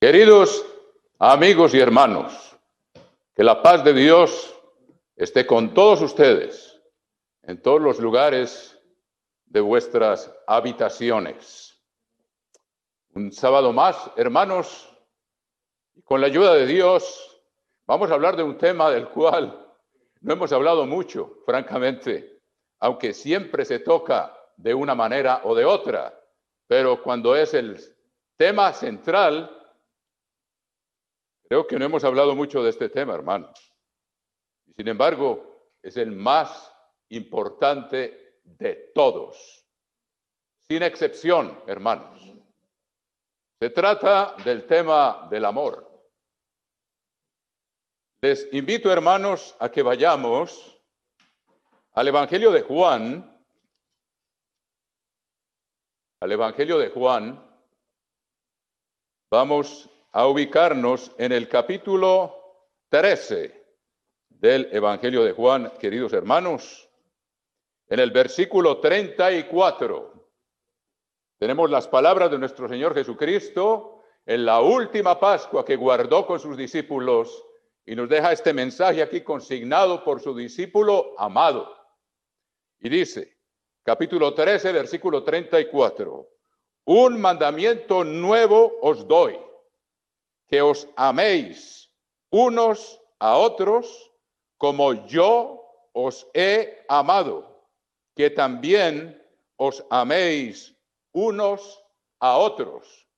Queridos amigos y hermanos, que la paz de Dios esté con todos ustedes en todos los lugares de vuestras habitaciones. Un sábado más, hermanos, y con la ayuda de Dios vamos a hablar de un tema del cual no hemos hablado mucho, francamente, aunque siempre se toca de una manera o de otra, pero cuando es el tema central, creo que no hemos hablado mucho de este tema, hermanos. Y sin embargo, es el más importante de todos, sin excepción, hermanos. Se trata del tema del amor. Les invito, hermanos, a que vayamos al Evangelio de Juan. Al Evangelio de Juan. Vamos a ubicarnos en el capítulo 13 del Evangelio de Juan, queridos hermanos. En el versículo 34 tenemos las palabras de nuestro Señor Jesucristo en la última Pascua que guardó con sus discípulos y nos deja este mensaje aquí consignado por su discípulo amado. Y dice, capítulo 13, versículo 34, un mandamiento nuevo os doy, que os améis unos a otros como yo os he amado, que también os améis unos a otros.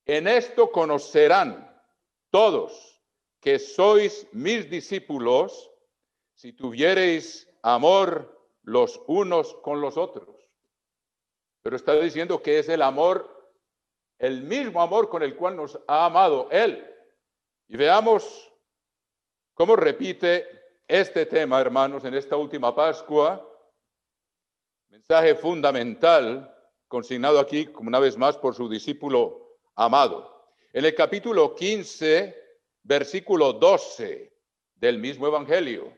En esto conocerán todos que sois mis discípulos, si tuviereis amor los unos con los otros. Pero está diciendo que es el amor, el mismo amor con el cual nos ha amado Él. Y veamos cómo repite este tema, hermanos, en esta última Pascua. Mensaje fundamental, consignado aquí, como una vez más, por su discípulo amado. En el capítulo 15, versículo 12 del mismo Evangelio,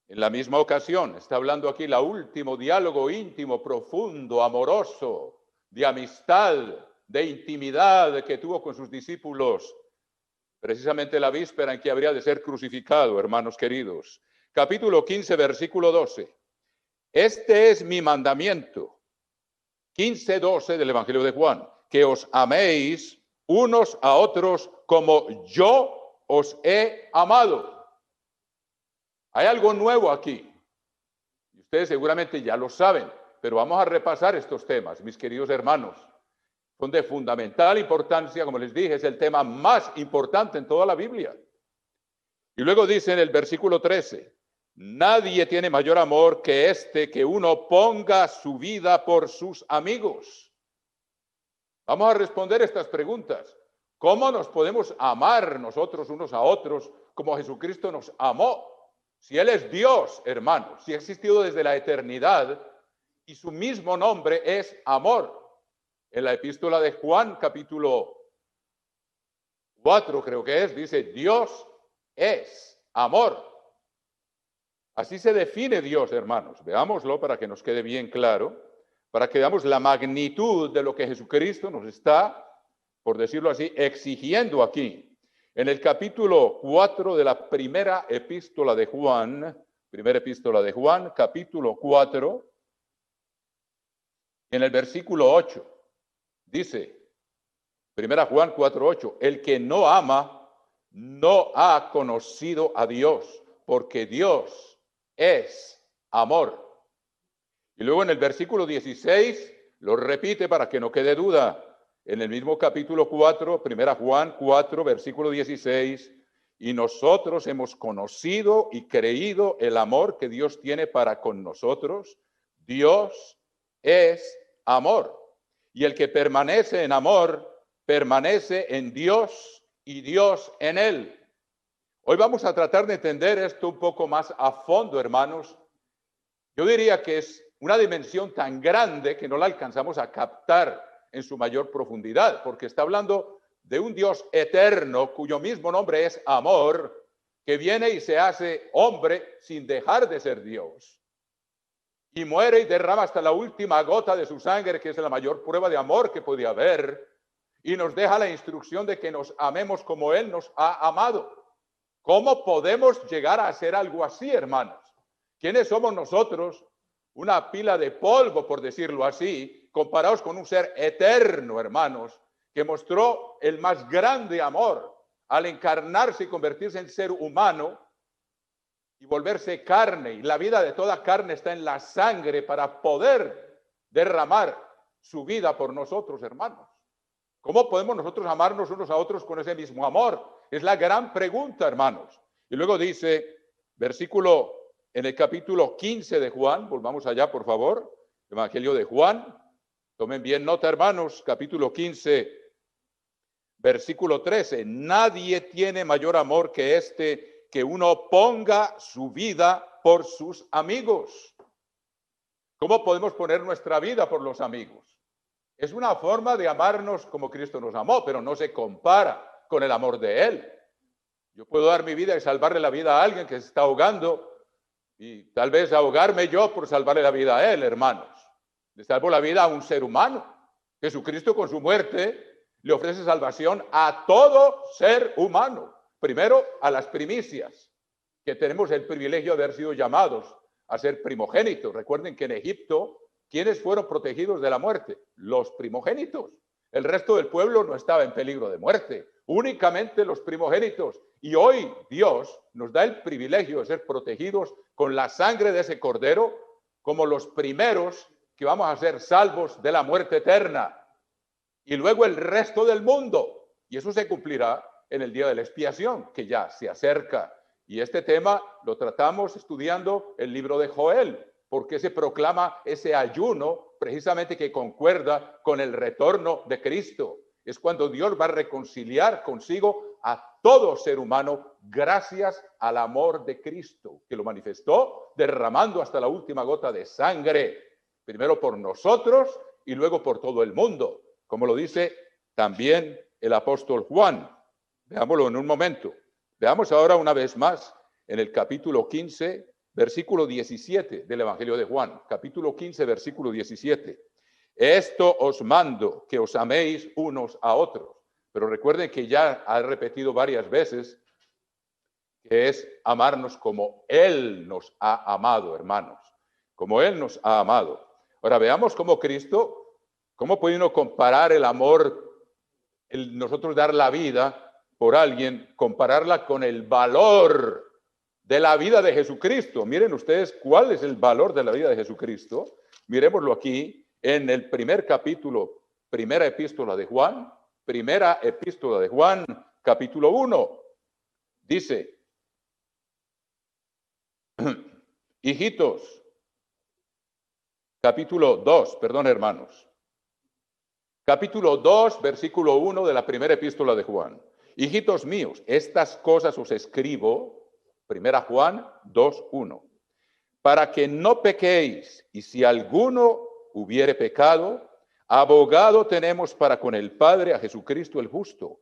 en la misma ocasión, está hablando aquí el último diálogo íntimo, profundo, amoroso, de amistad, de intimidad que tuvo con sus discípulos, precisamente la víspera en que habría de ser crucificado, hermanos queridos. Capítulo 15, versículo 12. Este es mi mandamiento, 15:12 del Evangelio de Juan, que os améis unos a otros como yo os he amado. Hay algo nuevo aquí, y ustedes seguramente ya lo saben, pero vamos a repasar estos temas, mis queridos hermanos. Son de fundamental importancia, como les dije, es el tema más importante en toda la Biblia. Y luego dice en el versículo 13, nadie tiene mayor amor que este, que uno ponga su vida por sus amigos. Vamos a responder estas preguntas. ¿Cómo nos podemos amar nosotros unos a otros como Jesucristo nos amó? Si Él es Dios, hermanos, si ha existido desde la eternidad y su mismo nombre es amor. En la epístola de Juan, capítulo 4, creo que es, dice, Dios es amor. Así se define Dios, hermanos. Veámoslo para que nos quede bien claro, para que veamos la magnitud de lo que Jesucristo nos está, por decirlo así, exigiendo aquí. En el capítulo 4 de la primera epístola de Juan, capítulo 4, en el versículo 8, dice, 1 Juan 4:8, el que no ama no ha conocido a Dios, porque Dios es amor. Y luego en el versículo 16, lo repite para que no quede duda, en el mismo capítulo 4, 1 Juan 4, versículo 16, y nosotros hemos conocido y creído el amor que Dios tiene para con nosotros. Dios es amor. Y el que permanece en amor, permanece en Dios y Dios en él. Hoy vamos a tratar de entender esto un poco más a fondo, hermanos. Yo diría que es una dimensión tan grande que no la alcanzamos a captar en su mayor profundidad, porque está hablando de un Dios eterno cuyo mismo nombre es amor, que viene y se hace hombre sin dejar de ser Dios. Y muere y derrama hasta la última gota de su sangre, que es la mayor prueba de amor que podía haber. y nos deja la instrucción de que nos amemos como Él nos ha amado. ¿Cómo podemos llegar a hacer algo así, hermanos? ¿Quiénes somos nosotros? Una pila de polvo, por decirlo así, comparados con un ser eterno, hermanos, que mostró el más grande amor al encarnarse y convertirse en ser humano y volverse carne. Y la vida de toda carne está en la sangre para poder derramar su vida por nosotros, hermanos. ¿Cómo podemos nosotros amarnos unos a otros con ese mismo amor? Es la gran pregunta, hermanos. Y luego dice, versículo en el capítulo 15 de Juan, volvamos allá, por favor, Evangelio de Juan. Tomen bien nota, hermanos, capítulo 15, versículo 13. Nadie tiene mayor amor que este, que uno ponga su vida por sus amigos. ¿Cómo podemos poner nuestra vida por los amigos? Es una forma de amarnos como Cristo nos amó, pero no se compara con el amor de Él. Yo puedo dar mi vida y salvarle la vida a alguien que se está ahogando y tal vez ahogarme yo por salvarle la vida a él, hermanos. Le salvo la vida a un ser humano. Jesucristo con su muerte le ofrece salvación a todo ser humano. Primero a las primicias, que tenemos el privilegio de haber sido llamados a ser primogénitos. Recuerden que en Egipto, ¿quiénes fueron protegidos de la muerte? Los primogénitos. El resto del pueblo no estaba en peligro de muerte, únicamente los primogénitos. Y hoy Dios nos da el privilegio de ser protegidos con la sangre de ese cordero, como los primeros que vamos a ser salvos de la muerte eterna. Y luego el resto del mundo. Y eso se cumplirá en el día de la expiación, que ya se acerca. Y este tema lo tratamos estudiando el libro de Joel, porque se proclama ese ayuno precisamente que concuerda con el retorno de Cristo. Es cuando Dios va a reconciliar consigo a todo ser humano gracias al amor de Cristo, que lo manifestó derramando hasta la última gota de sangre, primero por nosotros y luego por todo el mundo, como lo dice también el apóstol Juan. Veámoslo en un momento. Veamos ahora una vez más en el capítulo 15, versículo 17 del Evangelio de Juan. Capítulo 15, versículo 17. Esto os mando, que os améis unos a otros. Pero recuerden que ya ha repetido varias veces que es amarnos como Él nos ha amado, hermanos. Como Él nos ha amado. Ahora veamos cómo Cristo, cómo puede uno comparar el amor, nosotros dar la vida por alguien, compararla con el valor de la vida de Jesucristo. Miren ustedes cuál es el valor de la vida de Jesucristo. Miremoslo aquí en el primer capítulo, primera epístola de Juan, capítulo 1. Dice, hijitos, capítulo 2, perdón, hermanos. Capítulo 2, versículo 1 de la primera epístola de Juan. Hijitos míos, estas cosas os escribo, primera Juan 2, 1, para que no pequéis, y si alguno hubiere pecado, abogado tenemos para con el Padre a Jesucristo el justo.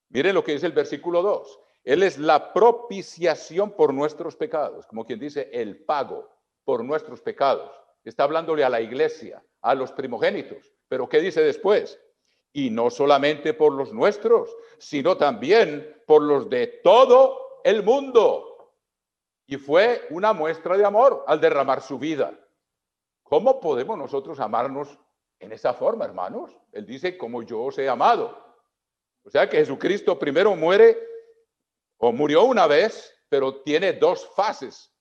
Miren lo que dice el versículo 2. Él es la propiciación por nuestros pecados, como quien dice el pago por nuestros pecados. Está hablándole a la iglesia, a los primogénitos. Pero ¿qué dice después? Y no solamente por los nuestros, sino también por los de todo el mundo. Y fue una muestra de amor al derramar su vida. ¿Cómo podemos nosotros amarnos en esa forma, hermanos? Él dice, como yo os he amado. O sea que Jesucristo primero muere o murió una vez, pero tiene dos fases.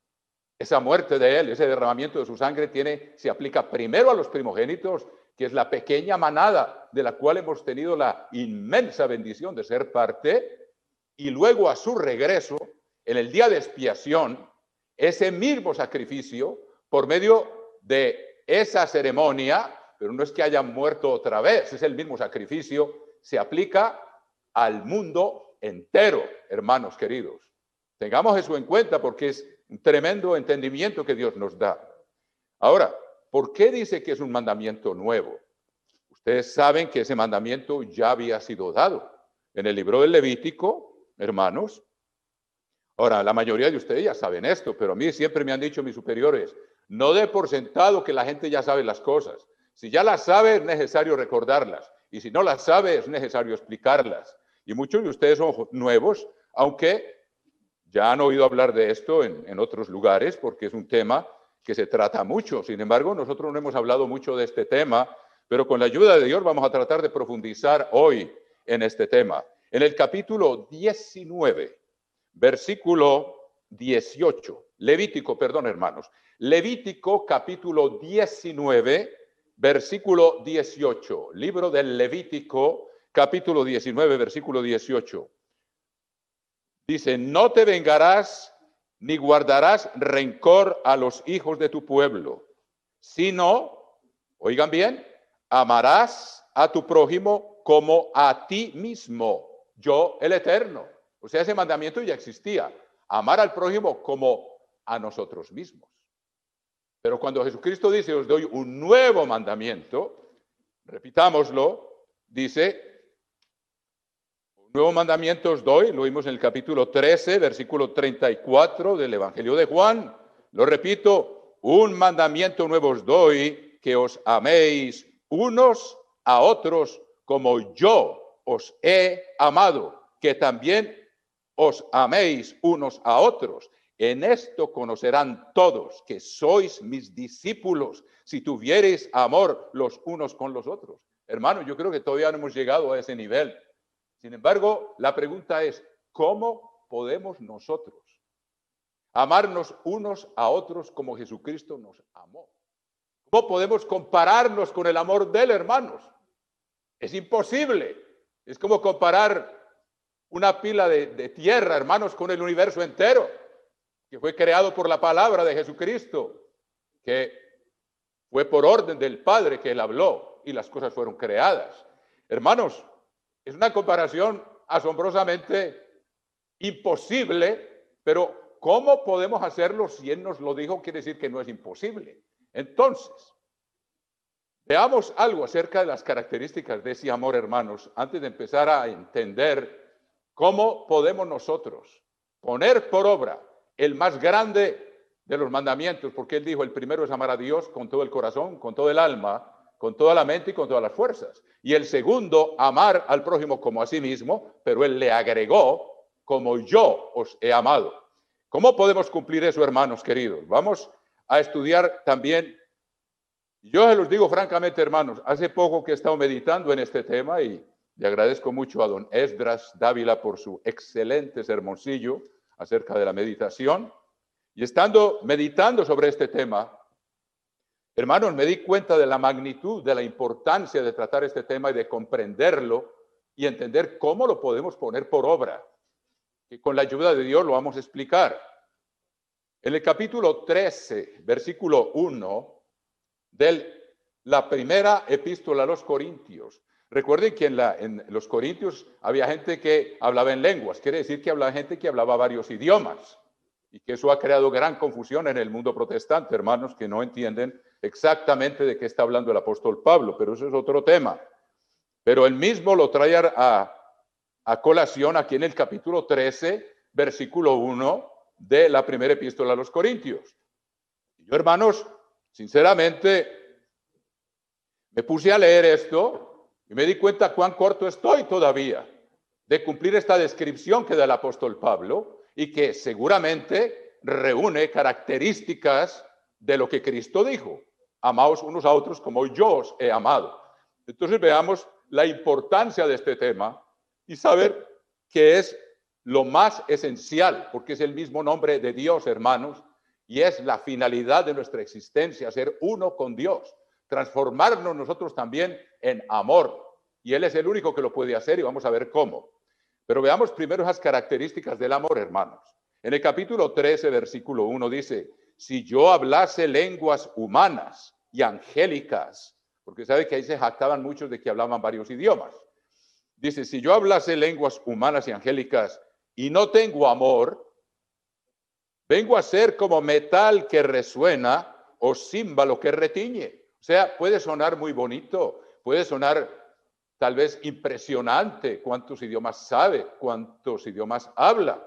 Esa muerte de él, ese derramamiento de su sangre se aplica primero a los primogénitos, que es la pequeña manada de la cual hemos tenido la inmensa bendición de ser parte, y luego a su regreso, en el día de expiación, ese mismo sacrificio, por medio de esa ceremonia, pero no es que haya muerto otra vez, es el mismo sacrificio, se aplica al mundo entero, hermanos queridos. Tengamos eso en cuenta porque es un tremendo entendimiento que Dios nos da. Ahora, ¿por qué dice que es un mandamiento nuevo? Ustedes saben que ese mandamiento ya había sido dado en el libro del Levítico, hermanos. Ahora, la mayoría de ustedes ya saben esto, pero a mí siempre me han dicho mis superiores, no dé por sentado que la gente ya sabe las cosas. Si ya las sabe, es necesario recordarlas. y si no las sabe es necesario explicarlas. Y muchos de ustedes son nuevos, aunque ya han oído hablar de esto en otros lugares, porque es un tema que se trata mucho. Sin embargo, nosotros no hemos hablado mucho de este tema, pero con la ayuda de Dios vamos a tratar de profundizar hoy en este tema. En el capítulo 19, versículo 18, Levítico capítulo 19, versículo 18, libro del Levítico capítulo 19, versículo 18. Dice, no te vengarás ni guardarás rencor a los hijos de tu pueblo, sino, oigan bien, amarás a tu prójimo como a ti mismo, yo el Eterno. O sea, ese mandamiento ya existía, amar al prójimo como a nosotros mismos. Pero cuando Jesucristo dice, os doy un nuevo mandamiento, repitámoslo, dice, nuevo mandamiento os doy, lo vimos en el capítulo 13, versículo 34 del Evangelio de Juan. Lo repito, un mandamiento nuevo os doy, que os améis unos a otros como yo os he amado, que también os améis unos a otros. En esto conocerán todos que sois mis discípulos, si tuviereis amor los unos con los otros. Hermanos, yo creo que todavía no hemos llegado a ese nivel. Sin embargo, la pregunta es, ¿cómo podemos nosotros amarnos unos a otros como Jesucristo nos amó? ¿Cómo podemos compararnos con el amor de él, hermanos? Es imposible. Es como comparar una pila de tierra, hermanos, con el universo entero, que fue creado por la palabra de Jesucristo, que fue por orden del Padre que él habló y las cosas fueron creadas. Hermanos, es una comparación asombrosamente imposible, pero ¿cómo podemos hacerlo si él nos lo dijo? Quiere decir que no es imposible. Entonces, veamos algo acerca de las características de ese amor, hermanos, antes de empezar a entender cómo podemos nosotros poner por obra el más grande de los mandamientos, porque él dijo, el primero es amar a Dios con todo el corazón, con todo el alma, con toda la mente y con todas las fuerzas. Y el segundo, amar al prójimo como a sí mismo, pero él le agregó, como yo os he amado. ¿Cómo podemos cumplir eso, hermanos queridos? Vamos a estudiar también. Yo se los digo francamente, hermanos, hace poco que he estado meditando en este tema y le agradezco mucho a don Esdras Dávila por su excelente sermoncillo acerca de la meditación. Y estando meditando sobre este tema, hermanos, me di cuenta de la magnitud, de la importancia de tratar este tema y de comprenderlo y entender cómo lo podemos poner por obra. Y con la ayuda de Dios lo vamos a explicar. En el capítulo 13, versículo 1 de la primera epístola a los Corintios. Recuerden que en los Corintios había gente que hablaba en lenguas. Quiere decir que había gente que hablaba varios idiomas. Y que eso ha creado gran confusión en el mundo protestante, hermanos, que no entienden exactamente de qué está hablando el apóstol Pablo, pero eso es otro tema. Pero él mismo lo trae a colación aquí en el capítulo 13, versículo 1 de la primera epístola a los Corintios. Y yo, hermanos, sinceramente, me puse a leer esto y me di cuenta cuán corto estoy todavía de cumplir esta descripción que da el apóstol Pablo, y que seguramente reúne características de lo que Cristo dijo. Amaos unos a otros como yo os he amado. Entonces veamos la importancia de este tema y saber que es lo más esencial, porque es el mismo nombre de Dios, hermanos, y es la finalidad de nuestra existencia, ser uno con Dios, transformarnos nosotros también en amor. Y Él es el único que lo puede hacer y vamos a ver cómo. Pero veamos primero esas características del amor, hermanos. En el capítulo 13, versículo 1 dice, si yo hablase lenguas humanas y angélicas, porque sabe que ahí se jactaban muchos de que hablaban varios idiomas. Dice, si yo hablase lenguas humanas y angélicas y no tengo amor, vengo a ser como metal que resuena o címbalo que retiñe. O sea, puede sonar muy bonito, puede sonar tal vez impresionante cuántos idiomas sabe, cuántos idiomas habla.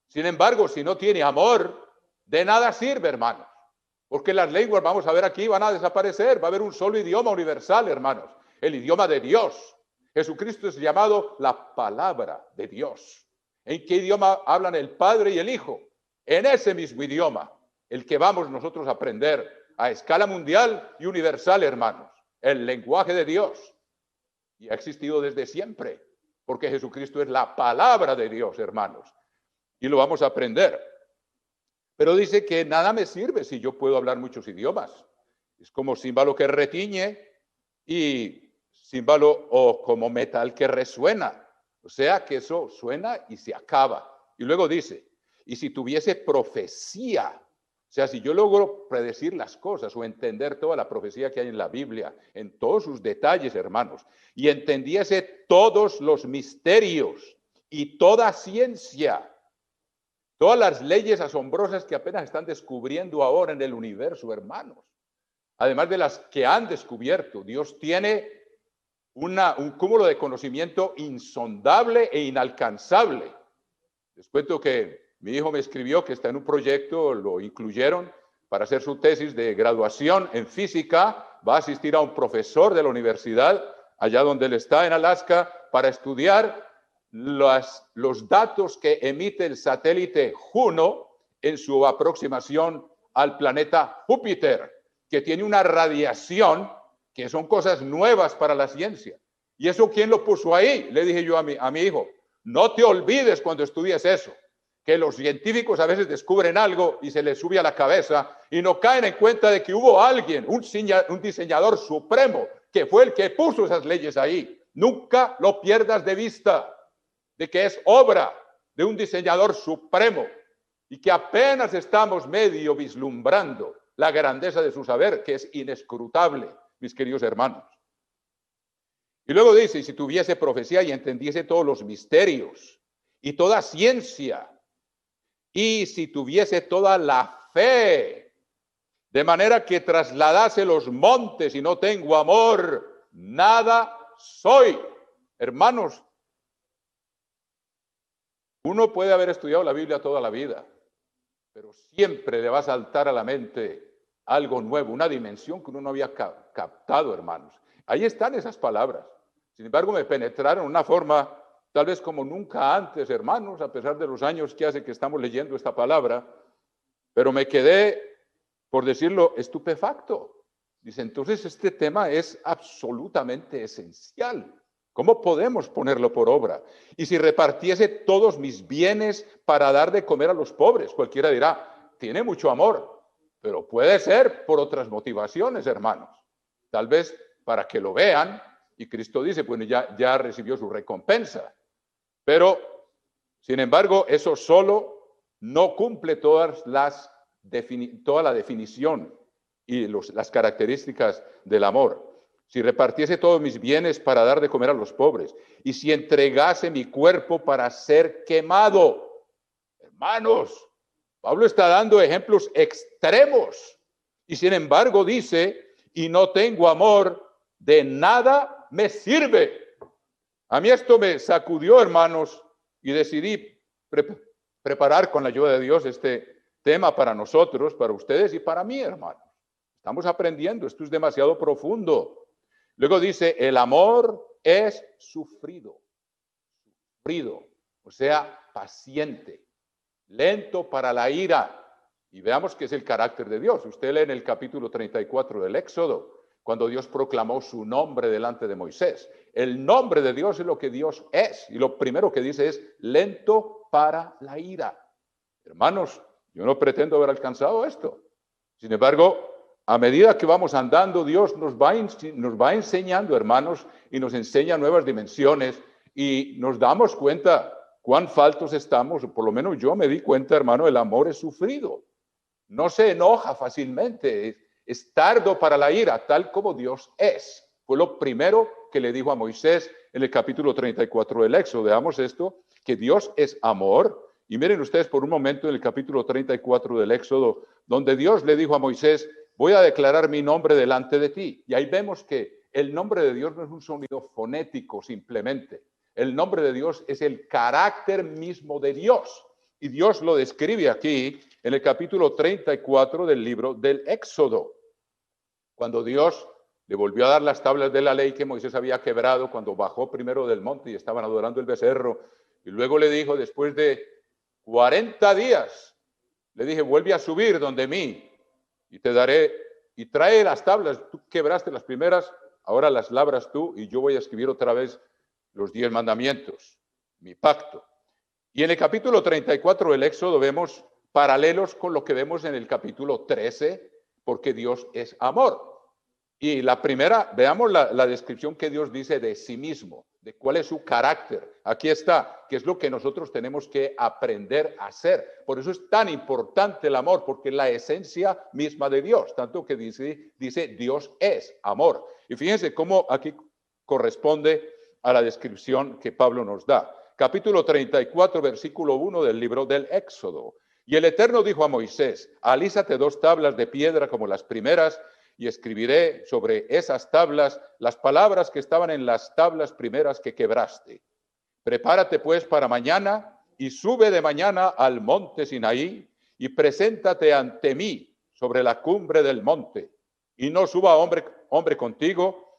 Sin embargo, si no tiene amor, de nada sirve, hermanos. Porque las lenguas, vamos a ver aquí, van a desaparecer. Va a haber un solo idioma universal, hermanos. El idioma de Dios. Jesucristo es llamado la palabra de Dios. ¿En qué idioma hablan el Padre y el Hijo? En ese mismo idioma, el que vamos nosotros a aprender a escala mundial y universal, hermanos. El lenguaje de Dios. Y ha existido desde siempre, porque Jesucristo es la palabra de Dios, hermanos. Y lo vamos a aprender. Pero dice que nada me sirve si yo puedo hablar muchos idiomas. Es como címbalo que retiñe y címbalo o como metal que resuena. O sea que eso suena y se acaba. Y luego dice, y si tuviese profecía, o sea, si yo logro predecir las cosas o entender toda la profecía que hay en la Biblia, en todos sus detalles, hermanos, y entendiese todos los misterios y toda ciencia, todas las leyes asombrosas que apenas están descubriendo ahora en el universo, hermanos, además de las que han descubierto, Dios tiene un cúmulo de conocimiento insondable e inalcanzable. Les cuento que mi hijo me escribió que está en un proyecto, lo incluyeron para hacer su tesis de graduación en física, va a asistir a un profesor de la universidad, allá donde él está en Alaska, para estudiar los datos que emite el satélite Juno en su aproximación al planeta Júpiter, que tiene una radiación que son cosas nuevas para la ciencia. ¿Y eso quién lo puso ahí? Le dije yo a mi hijo, no te olvides cuando estudies eso, que los científicos a veces descubren algo y se les sube a la cabeza y no caen en cuenta de que hubo alguien, un diseñador supremo, que fue el que puso esas leyes ahí. Nunca lo pierdas de vista, de que es obra de un diseñador supremo y que apenas estamos medio vislumbrando la grandeza de su saber, que es inescrutable, mis queridos hermanos. Y luego dice, y si tuviese profecía y entendiese todos los misterios y toda ciencia, y si tuviese toda la fe, de manera que trasladase los montes y no tengo amor, nada soy. Hermanos, uno puede haber estudiado la Biblia toda la vida, pero siempre le va a saltar a la mente algo nuevo, una dimensión que uno no había captado, hermanos. Ahí están esas palabras. Sin embargo, me penetraron de una forma tal vez como nunca antes, hermanos, a pesar de los años que hace que estamos leyendo esta palabra, pero me quedé, por decirlo, estupefacto. Dice, entonces este tema es absolutamente esencial. ¿Cómo podemos ponerlo por obra? Y si repartiese todos mis bienes para dar de comer a los pobres, cualquiera dirá, tiene mucho amor, pero puede ser por otras motivaciones, hermanos. Tal vez para que lo vean, y Cristo dice, bueno, ya recibió su recompensa. Pero, sin embargo, eso solo no cumple toda la definición y las características del amor. Si repartiese todos mis bienes para dar de comer a los pobres, y si entregase mi cuerpo para ser quemado. Hermanos, Pablo está dando ejemplos extremos, y sin embargo dice, y no tengo amor, de nada me sirve. A mí esto me sacudió, hermanos, y decidí preparar con la ayuda de Dios este tema para nosotros, para ustedes y para mí, hermanos. Estamos aprendiendo, esto es demasiado profundo. Luego dice, el amor es sufrido, o sea, paciente, lento para la ira. Y veamos qué es el carácter de Dios. Usted lee en el capítulo 34 del Éxodo, cuando Dios proclamó su nombre delante de Moisés. El nombre de Dios es lo que Dios es. Y lo primero que dice es lento para la ira. Hermanos, yo no pretendo haber alcanzado esto. Sin embargo, a medida que vamos andando, Dios nos va enseñando, hermanos, y nos enseña nuevas dimensiones y nos damos cuenta cuán faltos estamos. Por lo menos yo me di cuenta, hermano, el amor es sufrido. No se enoja fácilmente. Es tardo para la ira, tal como Dios es. Fue lo primero que le dijo a Moisés en el capítulo 34 del Éxodo. Veamos esto, que Dios es amor. Y miren ustedes por un momento en el capítulo 34 del Éxodo, donde Dios le dijo a Moisés, voy a declarar mi nombre delante de ti. Y ahí vemos que el nombre de Dios no es un sonido fonético simplemente. El nombre de Dios es el carácter mismo de Dios. Y Dios lo describe aquí en el capítulo 34 del libro del Éxodo. Cuando Dios le volvió a dar las tablas de la ley que Moisés había quebrado cuando bajó primero del monte y estaban adorando el becerro. Y luego le dijo, después de 40 días, le dije, vuelve a subir donde mí y te daré, y trae las tablas. Tú quebraste las primeras, ahora las labras tú y yo voy a escribir otra vez los 10 mandamientos, mi pacto. Y en el capítulo 34 del Éxodo vemos paralelos con lo que vemos en el capítulo 13, porque Dios es amor. Y la primera, veamos la descripción que Dios dice de sí mismo, de cuál es su carácter. Aquí está, que es lo que nosotros tenemos que aprender a hacer. Por eso es tan importante el amor, porque es la esencia misma de Dios, tanto que dice Dios es amor. Y fíjense cómo aquí corresponde a la descripción que Pablo nos da. Capítulo 34, versículo 1 del libro del Éxodo. Y el Eterno dijo a Moisés, alízate 2 tablas de piedra como las primeras, y escribiré sobre esas tablas las palabras que estaban en las tablas primeras que quebraste. Prepárate pues para mañana y sube de mañana al monte Sinaí y preséntate ante mí sobre la cumbre del monte. Y no suba hombre contigo,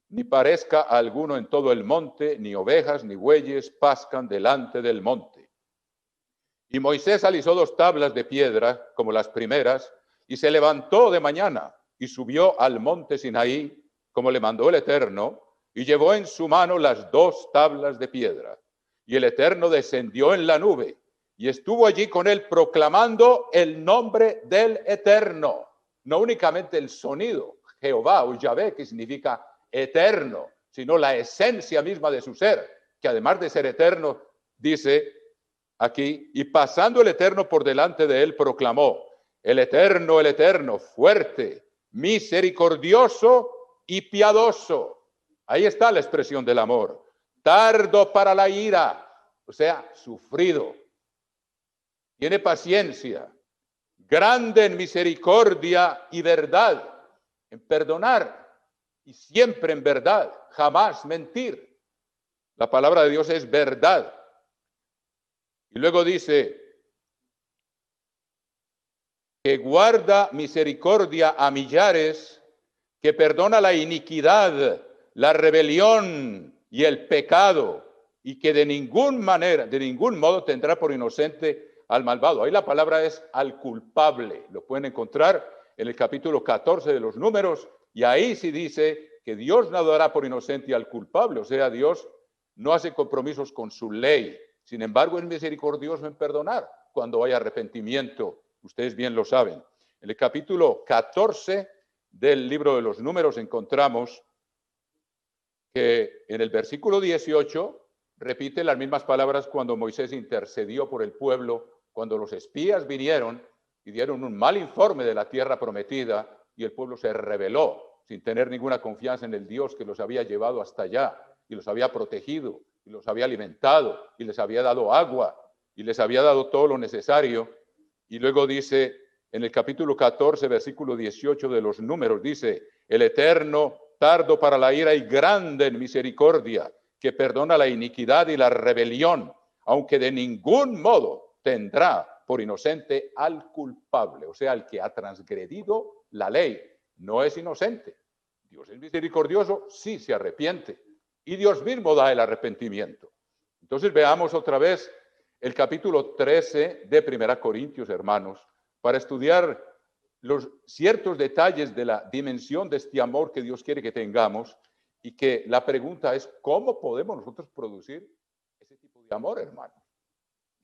ni parezca alguno en todo el monte, ni ovejas ni bueyes pascan delante del monte. Y Moisés alisó 2 tablas de piedra como las primeras y se levantó de mañana y subió al monte Sinaí, como le mandó el Eterno, y llevó en su mano las 2 tablas de piedra. Y el Eterno descendió en la nube, y estuvo allí con él proclamando el nombre del Eterno. No únicamente el sonido, Jehová o Yahvé, que significa eterno, sino la esencia misma de su ser, que además de ser eterno, dice aquí, y pasando el Eterno por delante de él, proclamó, el Eterno, fuerte, misericordioso y piadoso. Ahí está la expresión del amor. Tardo para la ira, o sea, sufrido. Tiene paciencia. Grande en misericordia y verdad, en perdonar y siempre en verdad, jamás mentir. La palabra de Dios es verdad. Y luego dice que guarda misericordia a millares, que perdona la iniquidad, la rebelión y el pecado, y que de ningún modo tendrá por inocente al malvado. Ahí la palabra es al culpable. Lo pueden encontrar en el capítulo 14 de los Números, y ahí sí dice que Dios no dará por inocente al culpable, o sea, Dios no hace compromisos con su ley. Sin embargo, es misericordioso en perdonar cuando hay arrepentimiento. Ustedes bien lo saben. En el capítulo 14 del libro de los Números encontramos que en el versículo 18 repite las mismas palabras cuando Moisés intercedió por el pueblo, cuando los espías vinieron y dieron un mal informe de la tierra prometida y el pueblo se rebeló sin tener ninguna confianza en el Dios que los había llevado hasta allá y los había protegido y los había alimentado y les había dado agua y les había dado todo lo necesario. Y luego dice en el capítulo 14, versículo 18 de los Números, dice, el Eterno, tardo para la ira y grande en misericordia, que perdona la iniquidad y la rebelión, aunque de ningún modo tendrá por inocente al culpable, o sea, al que ha transgredido la ley. No es inocente. Dios es misericordioso, sí se arrepiente. Y Dios mismo da el arrepentimiento. Entonces veamos otra vez el capítulo 13 de 1 Corintios, hermanos, para estudiar los ciertos detalles de la dimensión de este amor que Dios quiere que tengamos, y que la pregunta es, ¿cómo podemos nosotros producir ese tipo de amor, hermanos?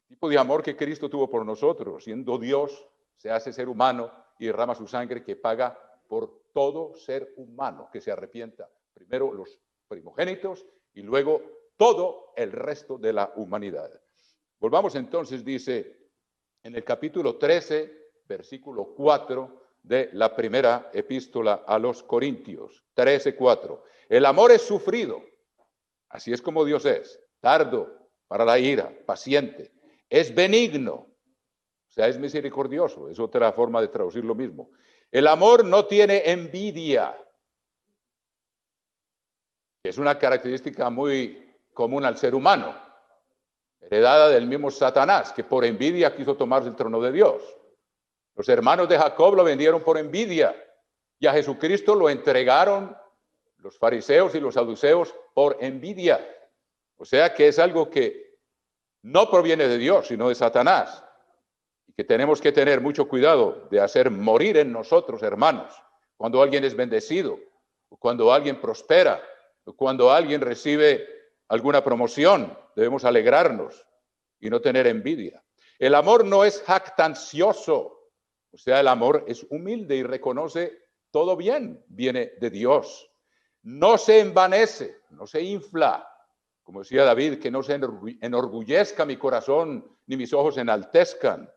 El tipo de amor que Cristo tuvo por nosotros, siendo Dios, se hace ser humano y derrama su sangre que paga por todo ser humano que se arrepienta. Primero los primogénitos y luego todo el resto de la humanidad. Volvamos entonces, dice en el capítulo 13, versículo 4 de la primera epístola a los Corintios, 13:4. El amor es sufrido, así es como Dios es, tardo para la ira, paciente, es benigno, o sea, es misericordioso, es otra forma de traducir lo mismo. El amor no tiene envidia, que es una característica muy común al ser humano, heredada del mismo Satanás, que por envidia quiso tomarse el trono de Dios. Los hermanos de Jacob lo vendieron por envidia y a Jesucristo lo entregaron los fariseos y los saduceos por envidia. O sea que es algo que no proviene de Dios, sino de Satanás. Y que tenemos que tener mucho cuidado de hacer morir en nosotros, hermanos, cuando alguien es bendecido, cuando alguien prospera, cuando alguien recibe alguna promoción, debemos alegrarnos y no tener envidia. El amor no es jactancioso, o sea, el amor es humilde y reconoce todo bien, viene de Dios. No se envanece, no se infla, como decía David, que no se enorgullezca mi corazón ni mis ojos enaltezcan.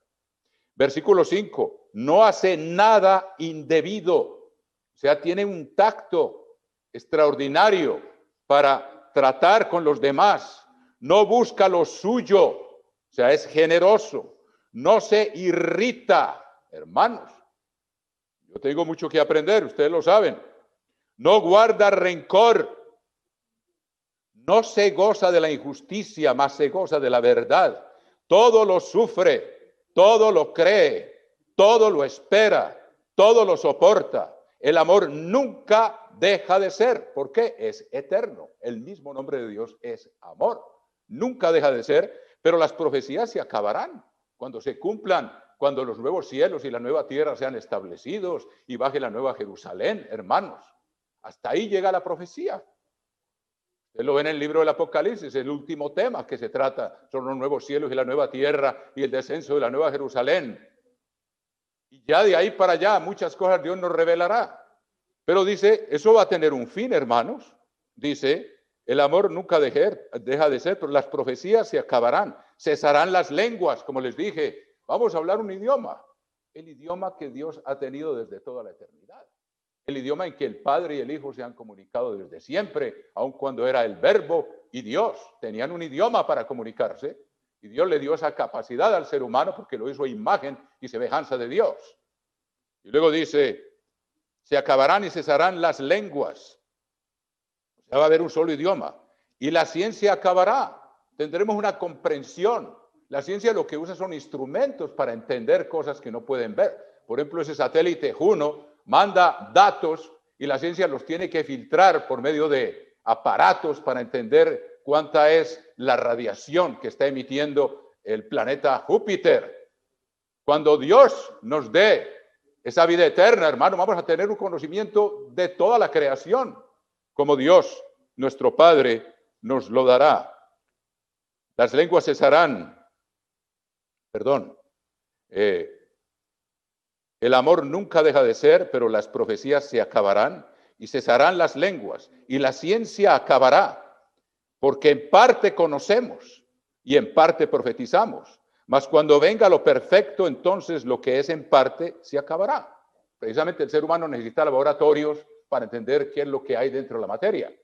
Versículo 5, no hace nada indebido, o sea, tiene un tacto extraordinario para tratar con los demás, no busca lo suyo, o sea, es generoso, no se irrita, hermanos. Yo tengo mucho que aprender, ustedes lo saben. No guarda rencor, no se goza de la injusticia, mas se goza de la verdad. Todo lo sufre, todo lo cree, todo lo espera, todo lo soporta. El amor nunca deja de ser. ¿Por qué? Es eterno. El mismo nombre de Dios es amor. Nunca deja de ser, pero las profecías se acabarán cuando se cumplan, cuando los nuevos cielos y la nueva tierra sean establecidos y baje la nueva Jerusalén, hermanos. Hasta ahí llega la profecía. Ustedes lo ven en el libro del Apocalipsis, el último tema que se trata son los nuevos cielos y la nueva tierra y el descenso de la nueva Jerusalén. Y ya de ahí para allá muchas cosas Dios nos revelará. Pero dice, eso va a tener un fin, hermanos. Dice, el amor nunca deja de ser, pero las profecías se acabarán. Cesarán las lenguas, como les dije. Vamos a hablar un idioma. El idioma que Dios ha tenido desde toda la eternidad. El idioma en que el Padre y el Hijo se han comunicado desde siempre, aun cuando era el Verbo y Dios. Tenían un idioma para comunicarse. Y Dios le dio esa capacidad al ser humano porque lo hizo a imagen y semejanza de Dios. Y luego dice, se acabarán y cesarán las lenguas. O sea, va a haber un solo idioma. Y la ciencia acabará. Tendremos una comprensión. La ciencia lo que usa son instrumentos para entender cosas que no pueden ver. Por ejemplo, ese satélite Juno manda datos y la ciencia los tiene que filtrar por medio de aparatos para entender cuánta es la radiación que está emitiendo el planeta Júpiter. Cuando Dios nos dé esa vida eterna, hermano, vamos a tener un conocimiento de toda la creación, como Dios, nuestro Padre, nos lo dará. Las lenguas cesarán. El amor nunca deja de ser, pero las profecías se acabarán y cesarán las lenguas y la ciencia acabará, porque en parte conocemos y en parte profetizamos, mas cuando venga lo perfecto, entonces lo que es en parte se acabará. Precisamente el ser humano necesita laboratorios para entender qué es lo que hay dentro de la materia.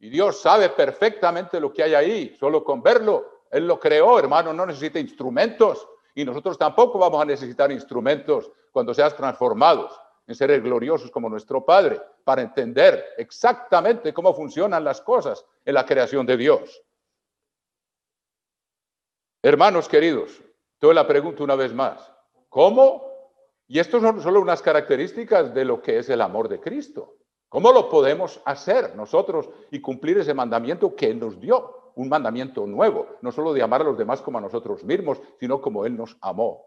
Y Dios sabe perfectamente lo que hay ahí, solo con verlo. Él lo creó, hermano, no necesita instrumentos. Y nosotros tampoco vamos a necesitar instrumentos cuando seas transformados en seres gloriosos como nuestro Padre, para entender exactamente cómo funcionan las cosas en la creación de Dios. Hermanos queridos, yo la pregunto una vez más, ¿cómo? Y estos son solo unas características de lo que es el amor de Cristo. ¿Cómo lo podemos hacer nosotros y cumplir ese mandamiento que Él nos dio? Un mandamiento nuevo, no solo de amar a los demás como a nosotros mismos, sino como Él nos amó.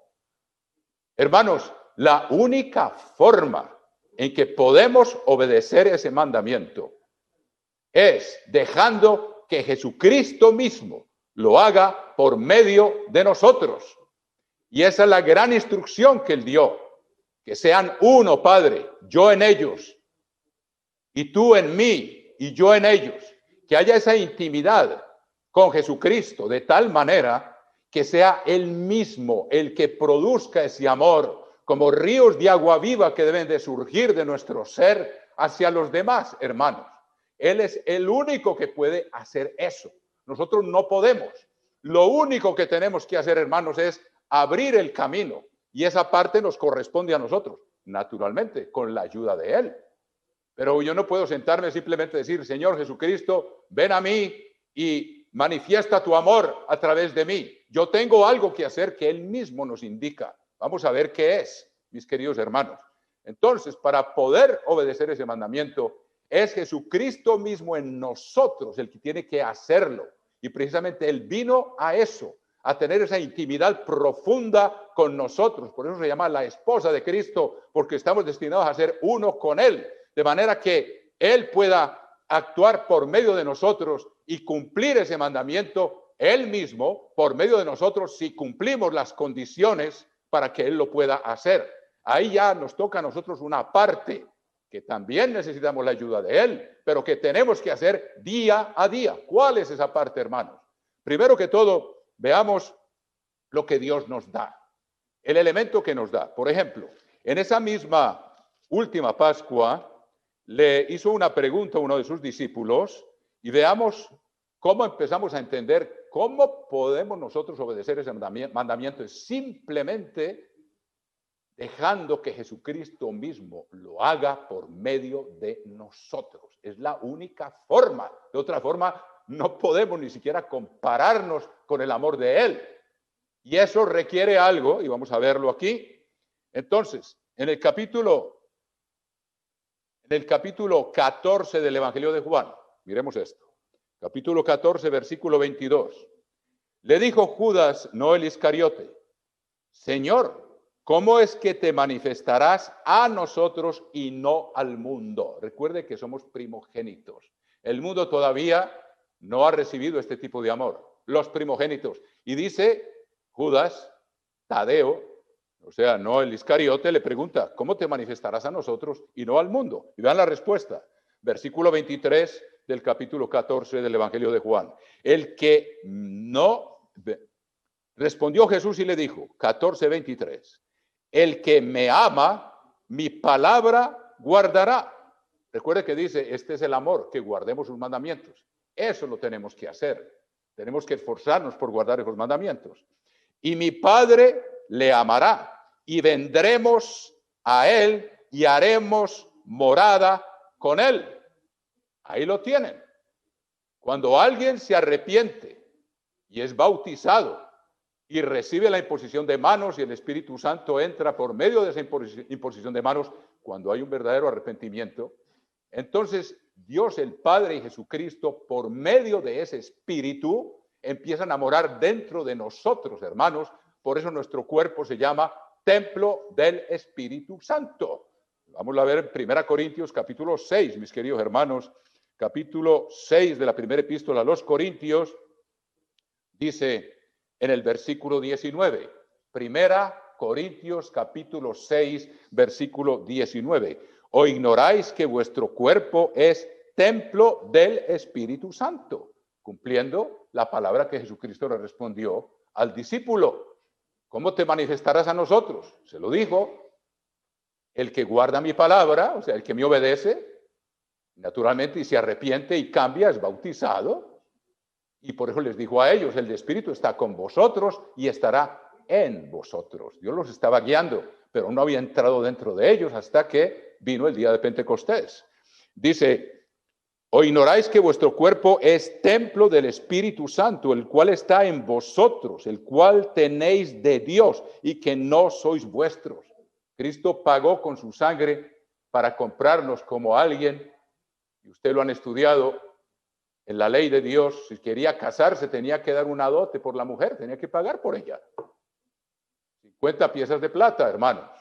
Hermanos, la única forma en que podemos obedecer ese mandamiento es dejando que Jesucristo mismo lo haga por medio de nosotros. Y esa es la gran instrucción que Él dio, que sean uno, Padre, yo en ellos, y tú en mí, y yo en ellos, que haya esa intimidad con Jesucristo, de tal manera que sea Él mismo el que produzca ese amor, como ríos de agua viva que deben de surgir de nuestro ser hacia los demás, hermanos. Él es el único que puede hacer eso. Nosotros no podemos. Lo único que tenemos que hacer, hermanos, es abrir el camino, y esa parte nos corresponde a nosotros, naturalmente, con la ayuda de Él. Pero yo no puedo sentarme simplemente decir, Señor Jesucristo, ven a mí y manifiesta tu amor a través de mí. Yo tengo algo que hacer que Él mismo nos indica. Vamos a ver qué es, mis queridos hermanos. Entonces, para poder obedecer ese mandamiento, Es Jesucristo mismo en nosotros el que tiene que hacerlo. Y precisamente Él vino a eso, a tener esa intimidad profunda con nosotros. Por eso se llama la esposa de Cristo, porque estamos destinados a ser uno con Él. De manera que Él pueda actuar por medio de nosotros y cumplir ese mandamiento Él mismo, por medio de nosotros, si cumplimos las condiciones para que Él lo pueda hacer. Ahí ya nos toca a nosotros una parte que también necesitamos la ayuda de Él, pero que tenemos que hacer día a día. ¿Cuál es esa parte, hermanos? Primero que todo, veamos lo que Dios nos da, el elemento que nos da. Por ejemplo, en esa misma última Pascua, le hizo una pregunta a uno de sus discípulos y veamos cómo empezamos a entender cómo podemos nosotros obedecer ese mandamiento. Es simplemente dejando que Jesucristo mismo lo haga por medio de nosotros. Es la única forma. De otra forma, no podemos ni siquiera compararnos con el amor de Él. Y eso requiere algo, y vamos a verlo aquí. Entonces, en el capítulo 14 del Evangelio de Juan, miremos esto. Capítulo 14, versículo 22. Le dijo Judas, no el Iscariote, Señor, ¿cómo es que te manifestarás a nosotros y no al mundo? Recuerde que somos primogénitos. El mundo todavía no ha recibido este tipo de amor. Los primogénitos. Y dice Judas, Tadeo, o sea, no el Iscariote, le pregunta, ¿cómo te manifestarás a nosotros y no al mundo? Y vean la respuesta. Versículo 23 del capítulo 14 del Evangelio de Juan. El que no... Respondió Jesús y le dijo, 14:23. El que me ama, mi palabra guardará. Recuerde que dice, este es el amor, que guardemos sus mandamientos. Eso lo tenemos que hacer. Tenemos que esforzarnos por guardar esos mandamientos. Y mi Padre le amará, y vendremos a él y haremos morada con él. Ahí lo tienen. Cuando alguien se arrepiente y es bautizado, y recibe la imposición de manos y el Espíritu Santo entra por medio de esa imposición de manos, cuando hay un verdadero arrepentimiento, entonces Dios el Padre y Jesucristo, por medio de ese Espíritu, empiezan a morar dentro de nosotros, hermanos. Por eso nuestro cuerpo se llama templo del Espíritu Santo. Vamos a ver en 1 Corintios capítulo 6, mis queridos hermanos, capítulo 6 de la primera epístola a los Corintios, dice en el versículo 19, 1 Corintios capítulo 6, versículo 19. ¿O ignoráis que vuestro cuerpo es templo del Espíritu Santo? Cumpliendo la palabra que Jesucristo le respondió al discípulo. ¿Cómo te manifestarás a nosotros? Se lo dijo. El que guarda mi palabra, o sea, el que me obedece, naturalmente, y se arrepiente y cambia, es bautizado. Y por eso les dijo a ellos, el Espíritu está con vosotros y estará en vosotros. Dios los estaba guiando, pero no había entrado dentro de ellos hasta que vino el día de Pentecostés. Dice, ¿o ignoráis que vuestro cuerpo es templo del Espíritu Santo, el cual está en vosotros, el cual tenéis de Dios y que no sois vuestros? Cristo pagó con su sangre para comprarnos como alguien, y ustedes lo han estudiado, en la ley de Dios, si quería casarse, tenía que dar una dote por la mujer, tenía que pagar por ella. 50 piezas de plata, hermanos.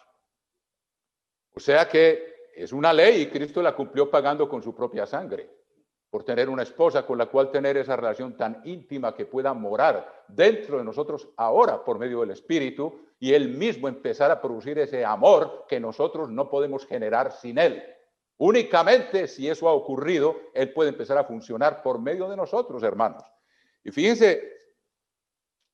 O sea que es una ley y Cristo la cumplió pagando con su propia sangre, por tener una esposa con la cual tener esa relación tan íntima que pueda morar dentro de nosotros ahora por medio del Espíritu y Él mismo empezar a producir ese amor que nosotros no podemos generar sin Él. Únicamente si eso ha ocurrido, Él puede empezar a funcionar por medio de nosotros, hermanos. Y fíjense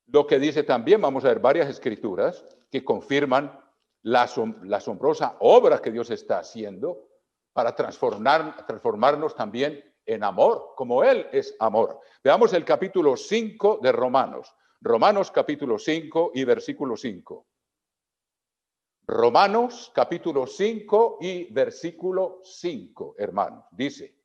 lo que dice también, vamos a ver varias escrituras que confirman la asombrosa obra que Dios está haciendo para transformarnos también en amor, como Él es amor. Veamos el capítulo 5 de Romanos. Romanos capítulo 5 y versículo 5. Romanos capítulo 5 y versículo 5, hermanos, dice,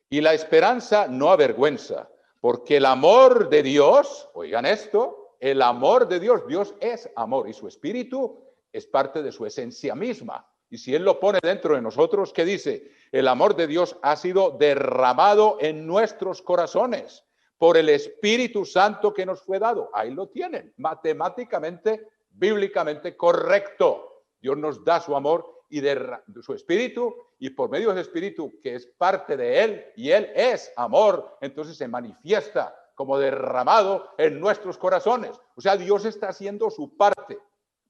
y la esperanza no avergüenza, porque el amor de Dios, oigan esto, el amor de Dios, Dios es amor y su espíritu es parte de su esencia misma. Y si Él lo pone dentro de nosotros, ¿qué dice? El amor de Dios ha sido derramado en nuestros corazones por el Espíritu Santo que nos fue dado. Ahí lo tienen, matemáticamente, bíblicamente correcto. Dios nos da su amor y de su Espíritu, y por medio de ese Espíritu que es parte de Él, y Él es amor, entonces se manifiesta como derramado en nuestros corazones. O sea, Dios está haciendo su parte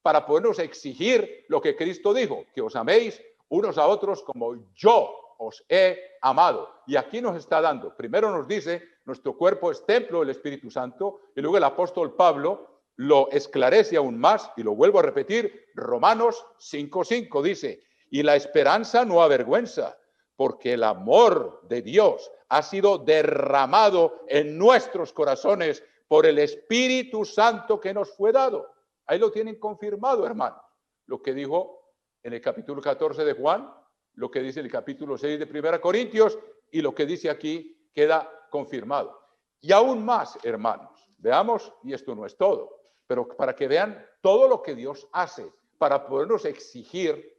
para podernos exigir lo que Cristo dijo, que os améis unos a otros como yo os he amado. Y aquí nos está dando, primero nos dice, nuestro cuerpo es templo del Espíritu Santo, y luego el apóstol Pablo lo esclarece aún más, y lo vuelvo a repetir, Romanos 5:5 dice, y la esperanza no avergüenza, porque el amor de Dios ha sido derramado en nuestros corazones por el Espíritu Santo que nos fue dado. Ahí lo tienen confirmado, hermanos. Lo que dijo en el capítulo 14 de Juan, lo que dice en el capítulo 6 de 1 Corintios, y lo que dice aquí queda confirmado. Y aún más, hermanos, veamos, y esto no es todo, pero para que vean todo lo que Dios hace para podernos exigir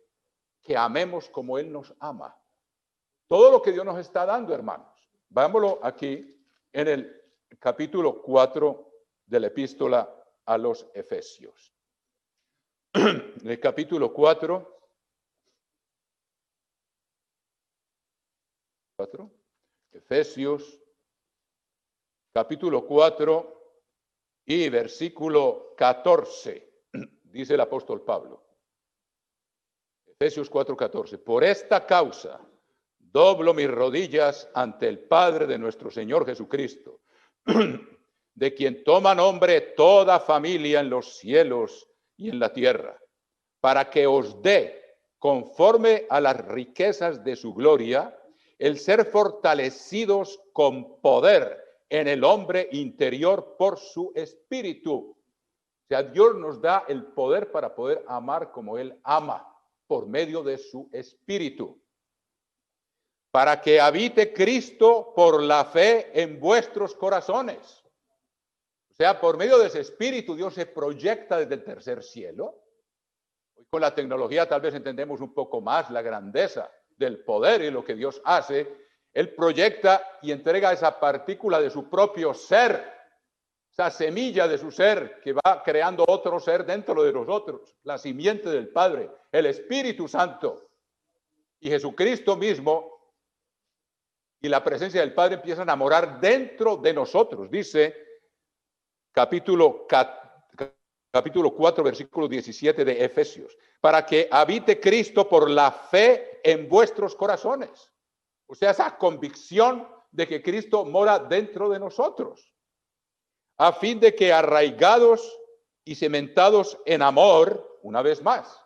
que amemos como Él nos ama. Todo lo que Dios nos está dando, hermanos. Vámonos aquí en el capítulo 4 de la epístola a los Efesios. En el capítulo 4, Efesios, capítulo 4 y versículo 14, dice el apóstol Pablo. Efesios 4:14. Por esta causa doblo mis rodillas ante el Padre de nuestro Señor Jesucristo, de quien toma nombre toda familia en los cielos y en la tierra, para que os dé, conforme a las riquezas de su gloria, el ser fortalecidos con poder en el hombre interior por su espíritu. O sea, Dios nos da el poder para poder amar como Él ama, por medio de su espíritu. Para que habite Cristo por la fe en vuestros corazones. O sea, por medio de ese espíritu, Dios se proyecta desde el tercer cielo. Hoy con la tecnología tal vez entendemos un poco más la grandeza del poder y lo que Dios hace. Él proyecta y entrega esa partícula de su propio ser, esa semilla de su ser que va creando otro ser dentro de nosotros, la simiente del Padre, el Espíritu Santo. Y Jesucristo mismo y la presencia del Padre empiezan a morar dentro de nosotros. Dice capítulo 4, versículo 17 de Efesios, para que habite Cristo por la fe en vuestros corazones. O sea, esa convicción de que Cristo mora dentro de nosotros, a fin de que arraigados y cementados en amor, una vez más.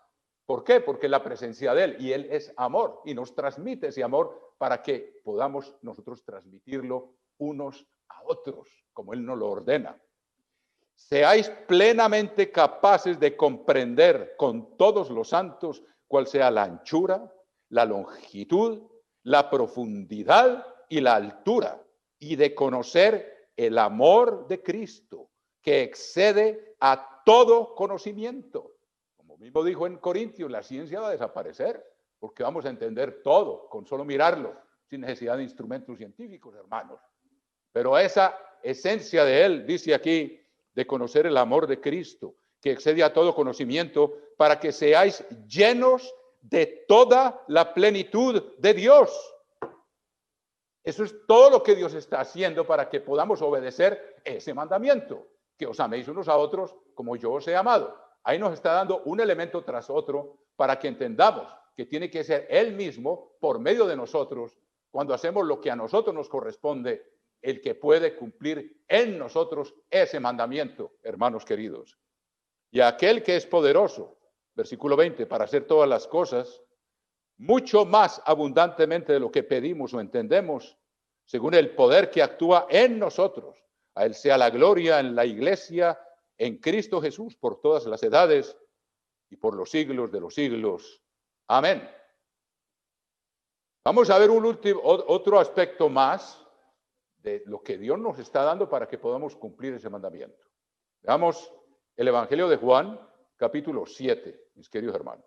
¿Por qué? Porque la presencia de Él, y Él es amor, y nos transmite ese amor para que podamos nosotros transmitirlo unos a otros, como Él nos lo ordena. Seáis plenamente capaces de comprender con todos los santos cuál sea la anchura, la longitud, la profundidad y la altura, y de conocer el amor de Cristo, que excede a todo conocimiento. Como mismo dijo en Corintios, la ciencia va a desaparecer, porque vamos a entender todo con solo mirarlo, sin necesidad de instrumentos científicos, hermanos. Pero esa esencia de Él, dice aquí, de conocer el amor de Cristo, que excede a todo conocimiento, para que seáis llenos de toda la plenitud de Dios. Eso es todo lo que Dios está haciendo para que podamos obedecer ese mandamiento, que os améis unos a otros como yo os he amado. Ahí nos está dando un elemento tras otro para que entendamos que tiene que ser Él mismo, por medio de nosotros, cuando hacemos lo que a nosotros nos corresponde, el que puede cumplir en nosotros ese mandamiento, hermanos queridos. Y aquel que es poderoso, versículo 20, para hacer todas las cosas, mucho más abundantemente de lo que pedimos o entendemos, según el poder que actúa en nosotros. A Él sea la gloria en la iglesia, en Cristo Jesús, por todas las edades y por los siglos de los siglos. Amén. Vamos a ver otro aspecto más de lo que Dios nos está dando para que podamos cumplir ese mandamiento. Veamos el Evangelio de Juan, capítulo 7, mis queridos hermanos.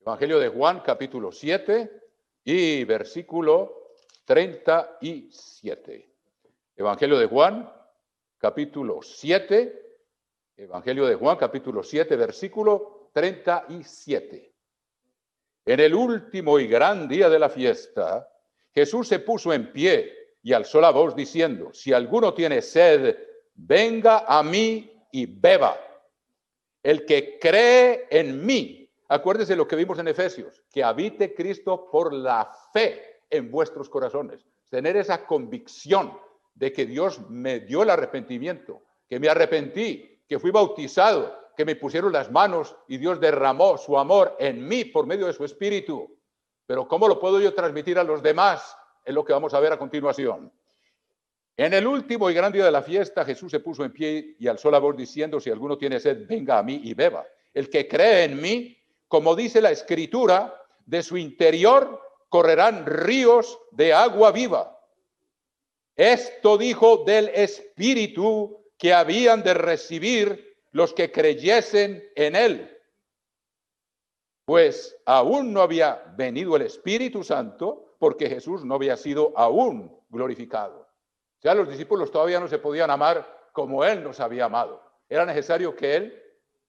Evangelio de Juan, capítulo 7 y versículo 37. Evangelio de Juan, capítulo 7. Evangelio de Juan, capítulo 7, versículo 37. En el último y gran día de la fiesta, Jesús se puso en pie y alzó la voz diciendo: si alguno tiene sed, venga a mí y beba. El que cree en mí, acuérdese lo que vimos en Efesios, que habite Cristo por la fe en vuestros corazones. Tener esa convicción de que Dios me dio el arrepentimiento, que me arrepentí, que fui bautizado, que me pusieron las manos y Dios derramó su amor en mí por medio de su Espíritu. Pero ¿cómo lo puedo yo transmitir a los demás? Es lo que vamos a ver a continuación. En el último y gran día de la fiesta, Jesús se puso en pie y alzó la voz diciendo: si alguno tiene sed, venga a mí y beba. El que cree en mí, como dice la Escritura, de su interior correrán ríos de agua viva. Esto dijo del Espíritu que habían de recibir los que creyesen en él, pues aún no había venido el Espíritu Santo, porque Jesús no había sido aún glorificado. O sea, los discípulos todavía no se podían amar como él nos había amado. Era necesario que él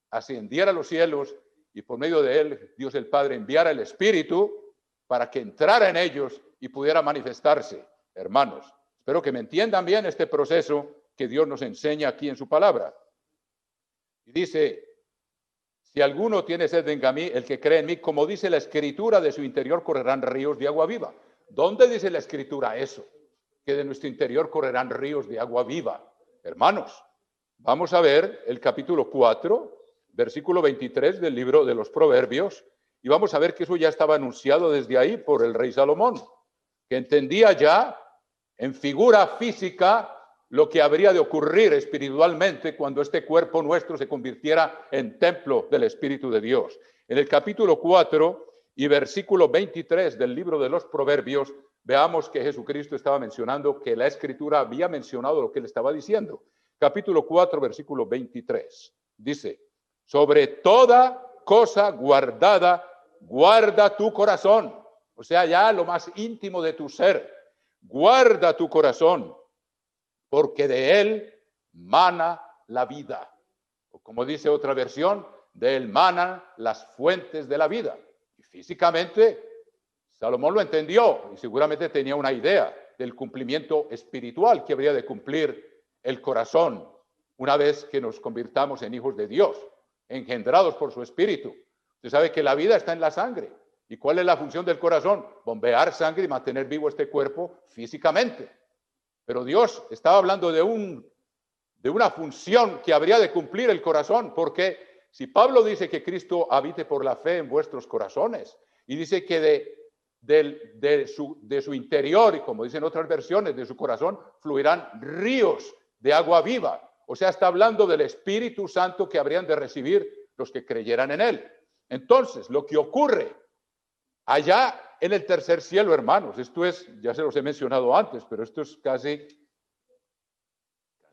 ascendiera a los cielos y por medio de él, Dios el Padre enviara el Espíritu para que entrara en ellos y pudiera manifestarse. Hermanos, espero que me entiendan bien este proceso que Dios nos enseña aquí en su palabra. Y dice: si alguno tiene sed, venga a mí. El que cree en mí, como dice la Escritura, de su interior correrán ríos de agua viva. ¿Dónde dice la Escritura eso? Que de nuestro interior correrán ríos de agua viva. Hermanos, vamos a ver el capítulo 4, versículo 23 del libro de los Proverbios, y vamos a ver que eso ya estaba anunciado desde ahí por el rey Salomón, que entendía ya en figura física lo que habría de ocurrir espiritualmente cuando este cuerpo nuestro se convirtiera en templo del Espíritu de Dios. En el capítulo 4 y versículo 23 del libro de los Proverbios, veamos que Jesucristo estaba mencionando que la Escritura había mencionado lo que él estaba diciendo. Capítulo 4, versículo 23. Dice: sobre toda cosa guardada, guarda tu corazón. O sea, ya lo más íntimo de tu ser. Guarda tu corazón, porque de él mana la vida. O como dice otra versión, de él manan las fuentes de la vida. Y físicamente, Salomón lo entendió y seguramente tenía una idea del cumplimiento espiritual que habría de cumplir el corazón una vez que nos convirtamos en hijos de Dios, engendrados por su Espíritu. Usted sabe que la vida está en la sangre. ¿Y cuál es la función del corazón? Bombear sangre y mantener vivo este cuerpo físicamente. Pero Dios estaba hablando de una función que habría de cumplir el corazón, porque si Pablo dice que Cristo habite por la fe en vuestros corazones, y dice que de su interior, y como dicen otras versiones, de su corazón, fluirán ríos de agua viva. O sea, está hablando del Espíritu Santo que habrían de recibir los que creyeran en él. Entonces, lo que ocurre allá en el tercer cielo, hermanos, esto es, ya se los he mencionado antes, pero esto es casi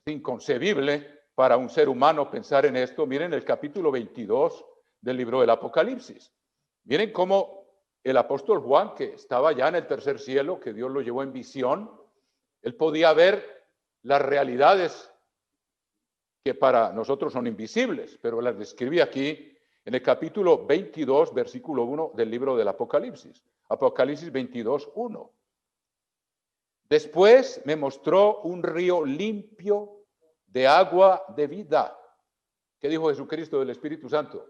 inconcebible para un ser humano pensar en esto. Miren el capítulo 22 del libro del Apocalipsis. Miren cómo el apóstol Juan, que estaba ya en el tercer cielo, que Dios lo llevó en visión, él podía ver las realidades que para nosotros son invisibles, pero las describe aquí en el capítulo 22, versículo 1 del libro del Apocalipsis. Apocalipsis 22, 1. Después me mostró un río limpio de agua de vida. ¿Qué dijo Jesucristo del Espíritu Santo?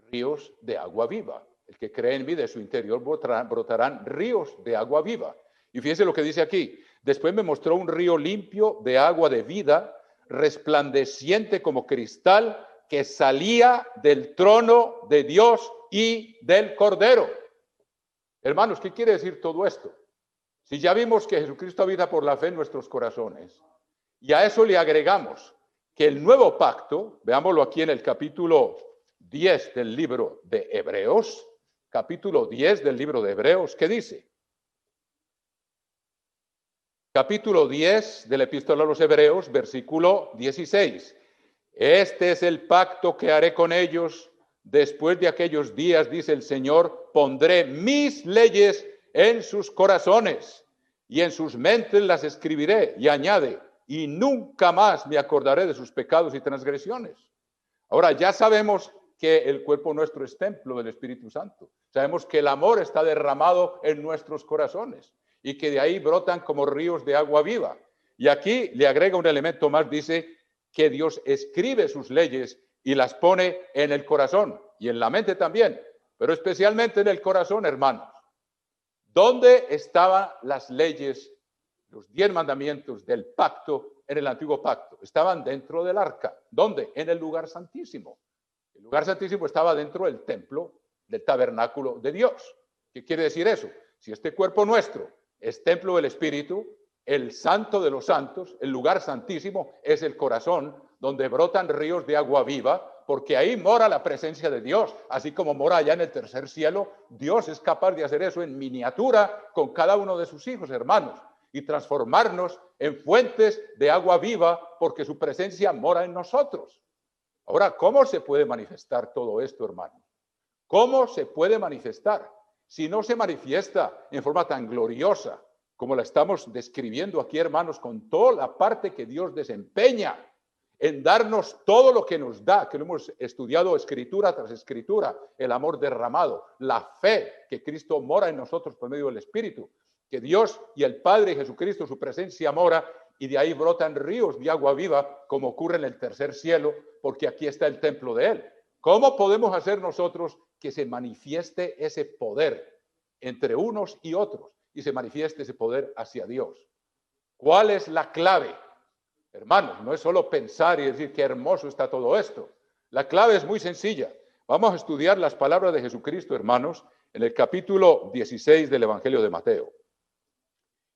Ríos de agua viva. El que cree en mí, de su interior brotarán ríos de agua viva. Y fíjense lo que dice aquí. Después me mostró un río limpio de agua de vida, resplandeciente como cristal, que salía del trono de Dios y del Cordero. Hermanos, ¿qué quiere decir todo esto? Si ya vimos que Jesucristo habita por la fe en nuestros corazones, y a eso le agregamos que el nuevo pacto, veámoslo aquí en el capítulo 10 del libro de Hebreos, capítulo 10 del libro de Hebreos, ¿qué dice? Capítulo 10 del Epístola a los Hebreos, versículo 16. Este es el pacto que haré con ellos Después de aquellos días, dice el Señor, pondré mis leyes en sus corazones y en sus mentes las escribiré. Y añade, y nunca más me acordaré de sus pecados y transgresiones. Ahora ya sabemos que el cuerpo nuestro es templo del Espíritu Santo. Sabemos que el amor está derramado en nuestros corazones y que de ahí brotan como ríos de agua viva. Y aquí le agrega un elemento más, dice que Dios escribe sus leyes y las pone en el corazón y en la mente también, pero especialmente en el corazón, hermanos. ¿Dónde estaban las leyes, los 10 mandamientos del pacto en el antiguo pacto? Estaban dentro del arca. ¿Dónde? En el lugar santísimo. El lugar santísimo estaba dentro del templo, del tabernáculo de Dios. ¿Qué quiere decir eso? Si este cuerpo nuestro es templo del Espíritu, el santo de los santos, el lugar santísimo, es el corazón, donde brotan ríos de agua viva, porque ahí mora la presencia de Dios, así como mora allá en el tercer cielo. Dios es capaz de hacer eso en miniatura con cada uno de sus hijos, hermanos, y transformarnos en fuentes de agua viva, porque su presencia mora en nosotros. Ahora, ¿cómo se puede manifestar todo esto, hermanos? ¿Cómo se puede manifestar? Si no se manifiesta en forma tan gloriosa como la estamos describiendo aquí, hermanos, con toda la parte que Dios desempeña en darnos todo lo que nos da, que lo hemos estudiado escritura tras escritura, el amor derramado, la fe que Cristo mora en nosotros por medio del Espíritu, que Dios y el Padre Jesucristo, su presencia mora, y de ahí brotan ríos de agua viva, como ocurre en el tercer cielo, porque aquí está el templo de Él. ¿Cómo podemos hacer nosotros que se manifieste ese poder entre unos y otros y se manifieste ese poder hacia Dios? ¿Cuál es la clave? Hermanos, no es solo pensar y decir qué hermoso está todo esto. La clave es muy sencilla. Vamos a estudiar las palabras de Jesucristo, hermanos, en el capítulo 16 del Evangelio de Mateo.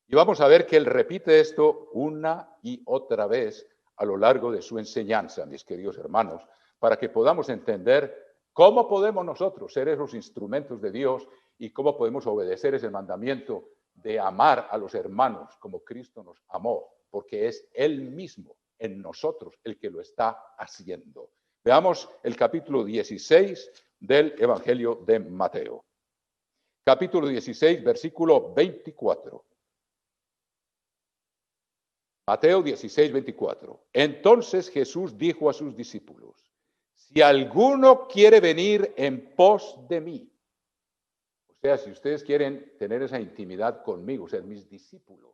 Y vamos a ver que Él repite esto una y otra vez a lo largo de su enseñanza, mis queridos hermanos, para que podamos entender cómo podemos nosotros ser esos instrumentos de Dios y cómo podemos obedecer ese mandamiento de amar a los hermanos como Cristo nos amó, porque es Él mismo en nosotros el que lo está haciendo. Veamos el capítulo 16 del Evangelio de Mateo. Capítulo 16, versículo 24. Mateo 16, 24. Entonces Jesús dijo a sus discípulos, si alguno quiere venir en pos de mí, o sea, si ustedes quieren tener esa intimidad conmigo, o sea, mis discípulos,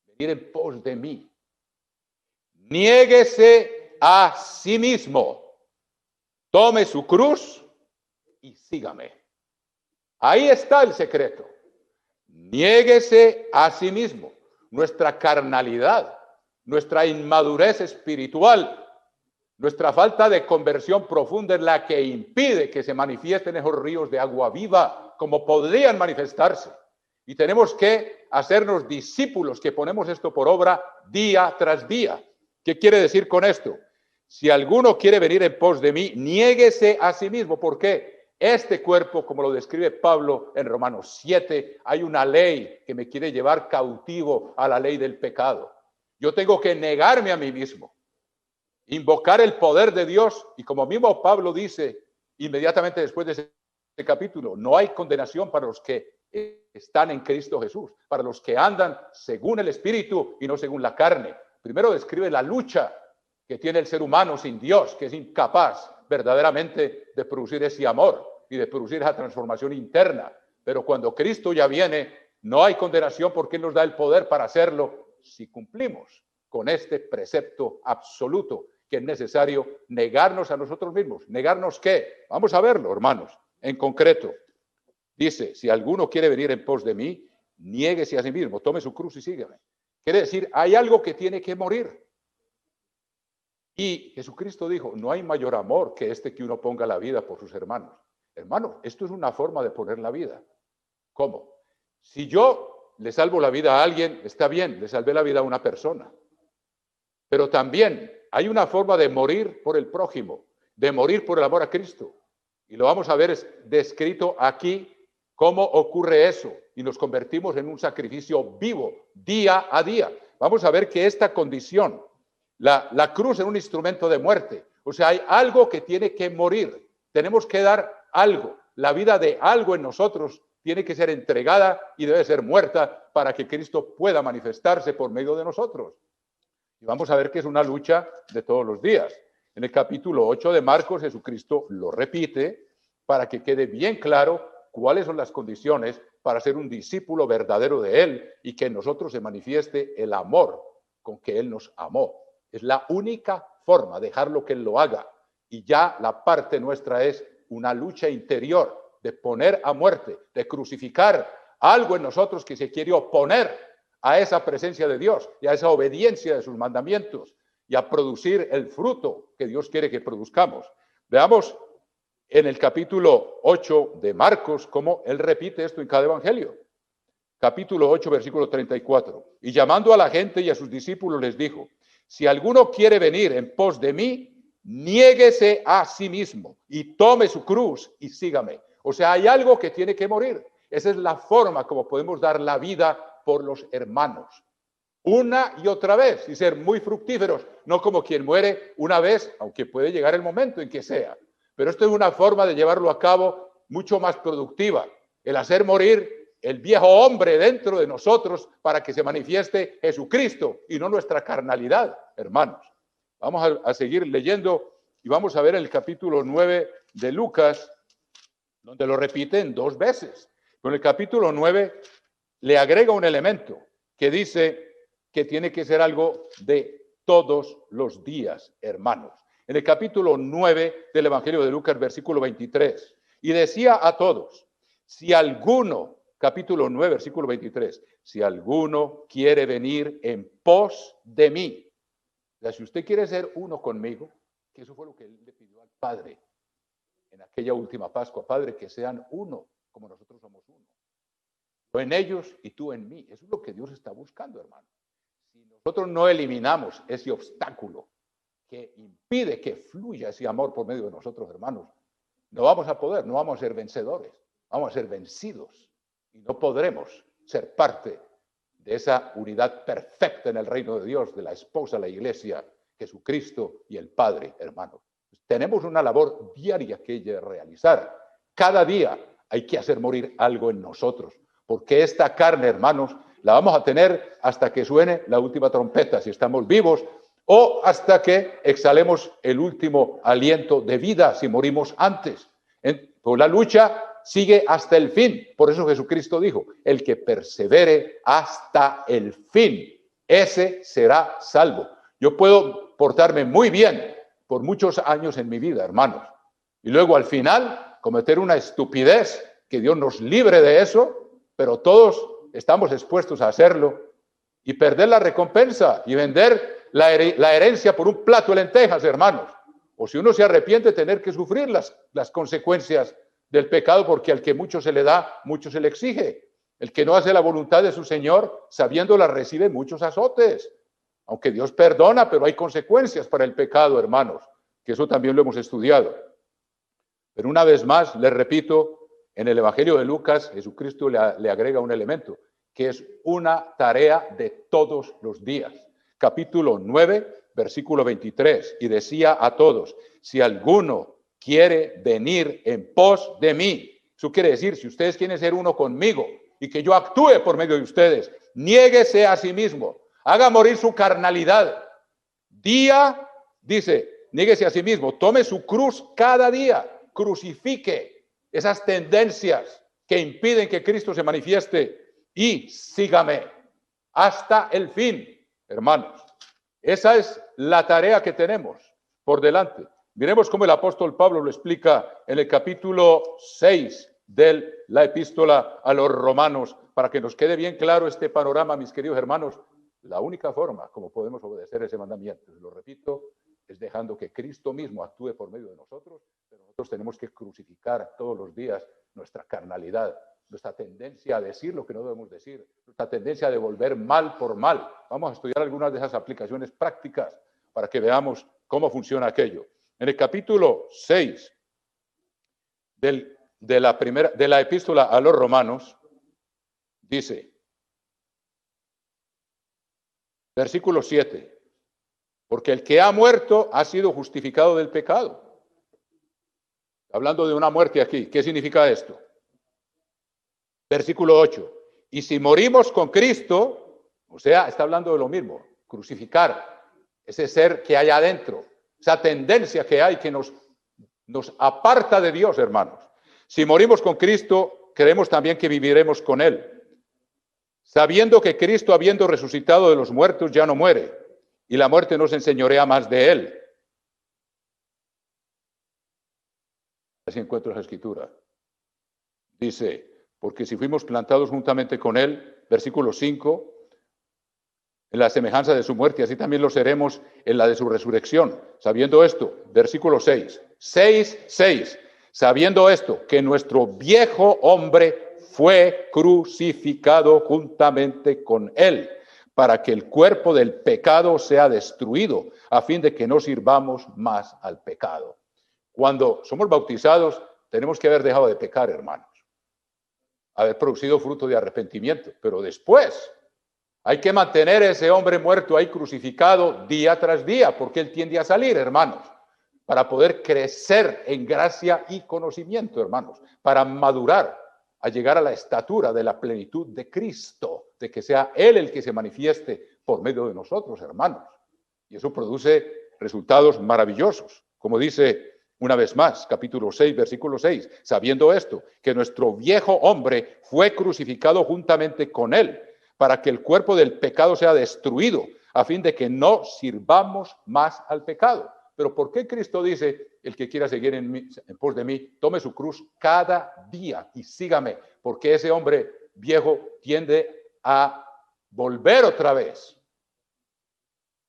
venir en pos de mí, niéguese a sí mismo, tome su cruz y sígame. Ahí está el secreto. Niéguese a sí mismo. Nuestra carnalidad, nuestra inmadurez espiritual, nuestra falta de conversión profunda es la que impide que se manifiesten esos ríos de agua viva como podrían manifestarse. Y tenemos que hacernos discípulos que ponemos esto por obra día tras día. ¿Qué quiere decir con esto? Si alguno quiere venir en pos de mí, niéguese a sí mismo. ¿Por qué? Este cuerpo, como lo describe Pablo en Romanos 7, hay una ley que me quiere llevar cautivo a la ley del pecado. Yo tengo que negarme a mí mismo, invocar el poder de Dios, y como mismo Pablo dice inmediatamente después de ese capítulo, no hay condenación para los que están en Cristo Jesús, para los que andan según el Espíritu y no según la carne. Primero describe la lucha que tiene el ser humano sin Dios, que es incapaz verdaderamente de producir ese amor y de producir esa transformación interna. Pero cuando Cristo ya viene, no hay condenación porque Él nos da el poder para hacerlo si cumplimos con este precepto absoluto, que es necesario negarnos a nosotros mismos. ¿Negarnos qué? Vamos a verlo, hermanos. En concreto, dice, si alguno quiere venir en pos de mí, niéguese a sí mismo, tome su cruz y sígueme. Quiere decir, hay algo que tiene que morir. Y Jesucristo dijo, no hay mayor amor que este que uno ponga la vida por sus hermanos. Hermanos, esto es una forma de poner la vida. ¿Cómo? Si yo le salvo la vida a alguien, está bien, le salvé la vida a una persona. Pero también hay una forma de morir por el prójimo, de morir por el amor a Cristo. Y lo vamos a ver descrito aquí, cómo ocurre eso. Y nos convertimos en un sacrificio vivo, día a día. Vamos a ver que esta condición, la cruz es un instrumento de muerte. O sea, hay algo que tiene que morir. Tenemos que dar algo. La vida de algo en nosotros tiene que ser entregada y debe ser muerta para que Cristo pueda manifestarse por medio de nosotros. Y vamos a ver que es una lucha de todos los días. En el capítulo 8 de Marcos, Jesucristo lo repite para que quede bien claro cuáles son las condiciones para ser un discípulo verdadero de Él y que en nosotros se manifieste el amor con que Él nos amó. Es la única forma, dejarlo que Él lo haga. Y ya la parte nuestra es una lucha interior de poner a muerte, de crucificar algo en nosotros que se quiere oponer a esa presencia de Dios y a esa obediencia de sus mandamientos y a producir el fruto que Dios quiere que produzcamos. Veamos en el capítulo 8 de Marcos cómo Él repite esto en cada evangelio. Capítulo 8, versículo 34. Y llamando a la gente y a sus discípulos les dijo, si alguno quiere venir en pos de mí, niéguese a sí mismo y tome su cruz y sígame. O sea, hay algo que tiene que morir. Esa es la forma como podemos dar la vida por los hermanos. Una y otra vez y ser muy fructíferos, no como quien muere una vez, aunque puede llegar el momento en que sea. Pero esto es una forma de llevarlo a cabo mucho más productiva. El hacer morir el viejo hombre dentro de nosotros para que se manifieste Jesucristo y no nuestra carnalidad, hermanos. Vamos a seguir leyendo y vamos a ver el capítulo 9 de Lucas, donde lo repiten 2 veces. Pero en el capítulo 9 le agrega un elemento que dice que tiene que ser algo de todos los días, hermanos. En el capítulo 9 del Evangelio de Lucas, versículo 23, y decía a todos, si alguno, capítulo 9, versículo 23, si alguno quiere venir en pos de mí, o sea, si usted quiere ser uno conmigo, que eso fue lo que él le pidió al Padre en aquella última Pascua, Padre, que sean uno, como nosotros somos uno. Yo en ellos y tú en mí. Eso es lo que Dios está buscando, hermano. Si nosotros no eliminamos ese obstáculo que impide que fluya ese amor por medio de nosotros, hermanos, no vamos a poder, no vamos a ser vencedores, vamos a ser vencidos y no podremos ser parte de esa unidad perfecta en el reino de Dios, de la esposa, la iglesia, Jesucristo y el Padre, hermanos. Tenemos una labor diaria que realizar. Cada día hay que hacer morir algo en nosotros, porque esta carne, hermanos, la vamos a tener hasta que suene la última trompeta, si estamos vivos, o hasta que exhalemos el último aliento de vida, si morimos antes. Pues la lucha sigue hasta el fin. Por eso Jesucristo dijo, el que persevere hasta el fin, ese será salvo. Yo puedo portarme muy bien por muchos años en mi vida, hermanos, y luego al final cometer una estupidez, que Dios nos libre de eso, pero todos estamos expuestos a hacerlo y perder la recompensa y vender la herencia por un plato de lentejas, hermanos. O si uno se arrepiente, tener que sufrir las consecuencias del pecado, porque al que mucho se le da, mucho se le exige. El que no hace la voluntad de su Señor, sabiéndola, recibe muchos azotes. Aunque Dios perdona, pero hay consecuencias para el pecado, hermanos, que eso también lo hemos estudiado. Pero una vez más, les repito, en el Evangelio de Lucas, Jesucristo le agrega un elemento, que es una tarea de todos los días. Capítulo 9, versículo 23, y decía a todos, si alguno quiere venir en pos de mí, eso quiere decir, si ustedes quieren ser uno conmigo y que yo actúe por medio de ustedes, niéguese a sí mismo, haga morir su carnalidad. Dice, niéguese a sí mismo, tome su cruz cada día, crucifique esas tendencias que impiden que Cristo se manifieste y sígame hasta el fin, hermanos. Esa es la tarea que tenemos por delante. Miremos cómo el apóstol Pablo lo explica en el capítulo 6 de la epístola a los romanos, para que nos quede bien claro este panorama, mis queridos hermanos. La única forma como podemos obedecer ese mandamiento, lo repito, es dejando que Cristo mismo actúe por medio de nosotros, pero nosotros tenemos que crucificar todos los días nuestra carnalidad, nuestra tendencia a decir lo que no debemos decir, nuestra tendencia a devolver mal por mal. Vamos a estudiar algunas de esas aplicaciones prácticas para que veamos cómo funciona aquello. En el capítulo 6 de la epístola a los romanos, dice, versículo 7, porque el que ha muerto ha sido justificado del pecado. Hablando de una muerte aquí. ¿Qué significa esto? Versículo 8. Y si morimos con Cristo, o sea, está hablando de lo mismo, crucificar ese ser que hay adentro, esa tendencia que hay que nos aparta de Dios, hermanos. Si morimos con Cristo, creemos también que viviremos con Él, sabiendo que Cristo, habiendo resucitado de los muertos, ya no muere, y la muerte no se enseñorea más de Él. Así encuentro la Escritura. Dice, porque si fuimos plantados juntamente con Él, versículo 5, en la semejanza de su muerte, así también lo seremos en la de su resurrección. Sabiendo esto, versículo 6, sabiendo esto, que nuestro viejo hombre fue crucificado juntamente con Él, para que el cuerpo del pecado sea destruido, a fin de que no sirvamos más al pecado. Cuando somos bautizados, tenemos que haber dejado de pecar, hermanos, haber producido fruto de arrepentimiento, pero después hay que mantener ese hombre muerto ahí crucificado día tras día, porque él tiende a salir, hermanos, para poder crecer en gracia y conocimiento, hermanos, para madurar, a llegar a la estatura de la plenitud de Cristo, de que sea Él el que se manifieste por medio de nosotros, hermanos. Y eso produce resultados maravillosos, como dice una vez más, capítulo 6, versículo 6, sabiendo esto, que nuestro viejo hombre fue crucificado juntamente con Él, para que el cuerpo del pecado sea destruido, a fin de que no sirvamos más al pecado. Pero ¿por qué Cristo dice, el que quiera seguir en pos de mí, tome su cruz cada día y sígame? Porque ese hombre viejo tiende a volver otra vez.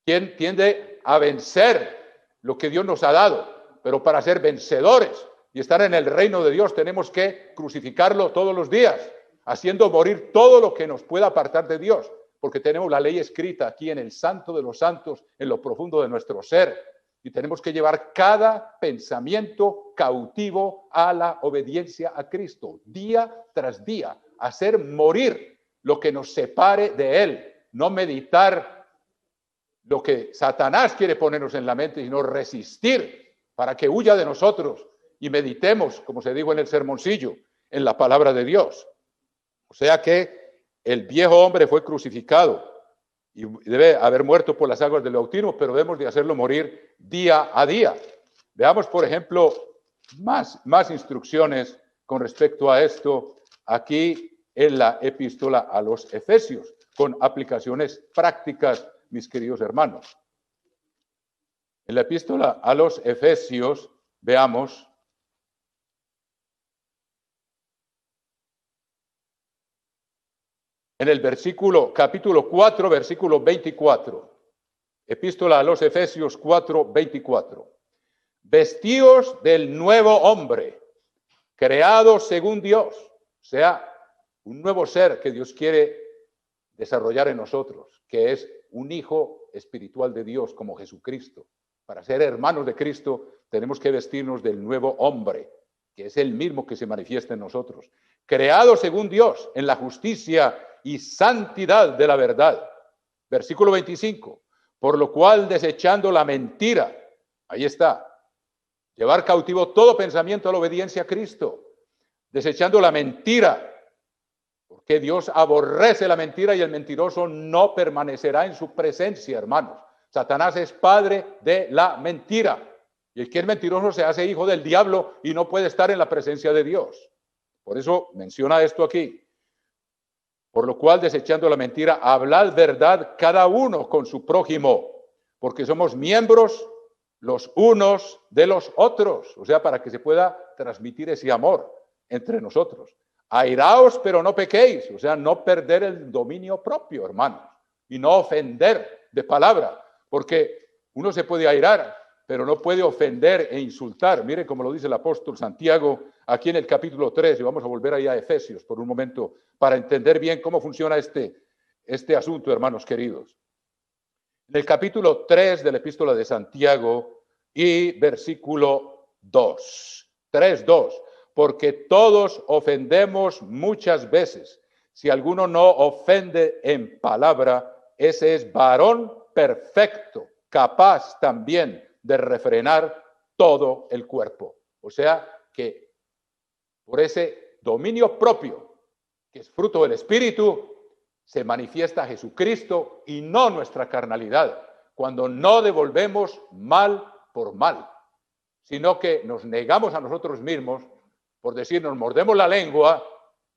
Tiende a vencer lo que Dios nos ha dado. Pero para ser vencedores y estar en el reino de Dios tenemos que crucificarlo todos los días, haciendo morir todo lo que nos pueda apartar de Dios, porque tenemos la ley escrita aquí en el Santo de los Santos, en lo profundo de nuestro ser, y tenemos que llevar cada pensamiento cautivo a la obediencia a Cristo, día tras día, hacer morir lo que nos separe de Él, no meditar lo que Satanás quiere ponernos en la mente, sino resistir para que huya de nosotros y meditemos, como se dijo en el sermoncillo, en la palabra de Dios. O sea que el viejo hombre fue crucificado y debe haber muerto por las aguas del bautismo, pero debemos de hacerlo morir día a día. Veamos, por ejemplo, más instrucciones con respecto a esto aquí en la epístola a los Efesios, con aplicaciones prácticas, mis queridos hermanos. En la epístola a los Efesios, veamos, en el capítulo 4, versículo 24. Epístola a los Efesios 4, 24. Vestíos del nuevo hombre, creado según Dios, o sea, un nuevo ser que Dios quiere desarrollar en nosotros, que es un hijo espiritual de Dios como Jesucristo. Para ser hermanos de Cristo tenemos que vestirnos del nuevo hombre, que es el mismo que se manifiesta en nosotros, creado según Dios en la justicia y santidad de la verdad. Versículo 25, por lo cual desechando la mentira, ahí está, llevar cautivo todo pensamiento a la obediencia a Cristo, desechando la mentira, porque Dios aborrece la mentira y el mentiroso no permanecerá en su presencia, hermanos. Satanás es padre de la mentira. Y el que es mentiroso se hace hijo del diablo y no puede estar en la presencia de Dios. Por eso menciona esto aquí. Por lo cual, desechando la mentira, hablad verdad cada uno con su prójimo, porque somos miembros los unos de los otros. O sea, para que se pueda transmitir ese amor entre nosotros. Airaos, pero no pequéis. O sea, no perder el dominio propio, hermanos. Y no ofender de palabra. Porque uno se puede airar, pero no puede ofender e insultar. Miren cómo lo dice el apóstol Santiago aquí en el capítulo 3, y vamos a volver ahí a Efesios por un momento para entender bien cómo funciona este asunto, hermanos queridos. En el capítulo 3 de la epístola de Santiago y versículo 2, 3:2, porque todos ofendemos muchas veces. Si alguno no ofende en palabra, ese es varón perfecto, capaz también de refrenar todo el cuerpo. O sea, que por ese dominio propio, que es fruto del Espíritu, se manifiesta Jesucristo y no nuestra carnalidad, cuando no devolvemos mal por mal, sino que nos negamos a nosotros mismos, por decir, nos mordemos la lengua,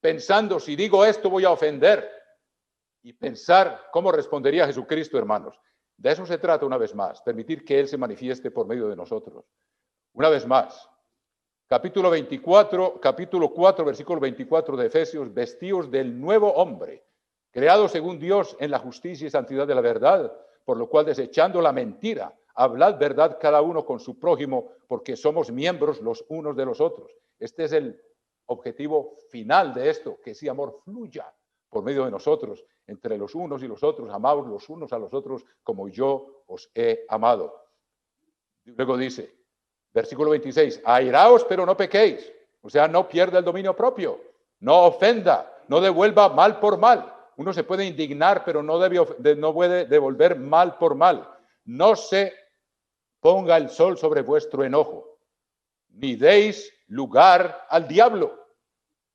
pensando, si digo esto voy a ofender, y pensar cómo respondería Jesucristo, hermanos. De eso se trata una vez más, permitir que Él se manifieste por medio de nosotros. Una vez más, capítulo 4, versículo 24 de Efesios, vestíos del nuevo hombre, creado según Dios en la justicia y santidad de la verdad, por lo cual desechando la mentira, hablad verdad cada uno con su prójimo, porque somos miembros los unos de los otros. Este es el objetivo final de esto, que ese amor fluya por medio de nosotros, entre los unos y los otros, amaos los unos a los otros como yo os he amado. Luego dice, versículo 26, airaos pero no pequéis, o sea, no pierda el dominio propio, no ofenda, no devuelva mal por mal. Uno se puede indignar, pero no puede devolver mal por mal. No se ponga el sol sobre vuestro enojo, ni deis lugar al diablo.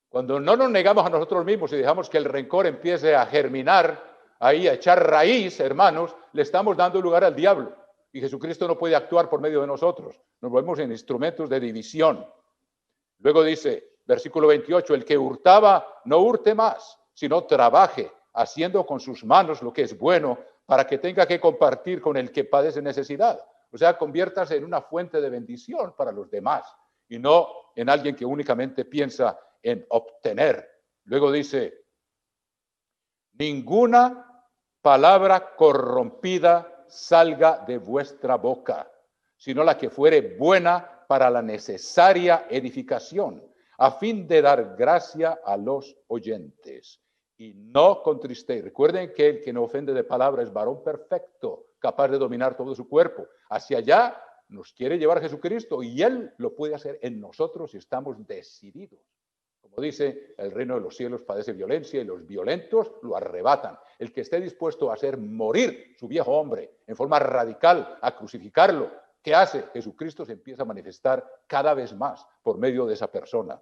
Cuando no nos negamos a nosotros mismos y dejamos que el rencor empiece a germinar, ahí a echar raíz, hermanos, le estamos dando lugar al diablo. Y Jesucristo no puede actuar por medio de nosotros. Nos volvemos en instrumentos de división. Luego dice, versículo 28, el que hurtaba, no hurte más, sino trabaje, haciendo con sus manos lo que es bueno, para que tenga que compartir con el que padece necesidad. O sea, conviértase en una fuente de bendición para los demás y no en alguien que únicamente piensa en obtener. Luego dice, ninguna palabra corrompida salga de vuestra boca, sino la que fuere buena para la necesaria edificación, a fin de dar gracia a los oyentes. Y no contristéis. Recuerden que el que no ofende de palabra es varón perfecto, capaz de dominar todo su cuerpo. Hacia allá nos quiere llevar Jesucristo y Él lo puede hacer en nosotros si estamos decididos. Como dice, el reino de los cielos padece violencia y los violentos lo arrebatan. El que esté dispuesto a hacer morir su viejo hombre en forma radical, a crucificarlo, ¿qué hace? Jesucristo se empieza a manifestar cada vez más por medio de esa persona.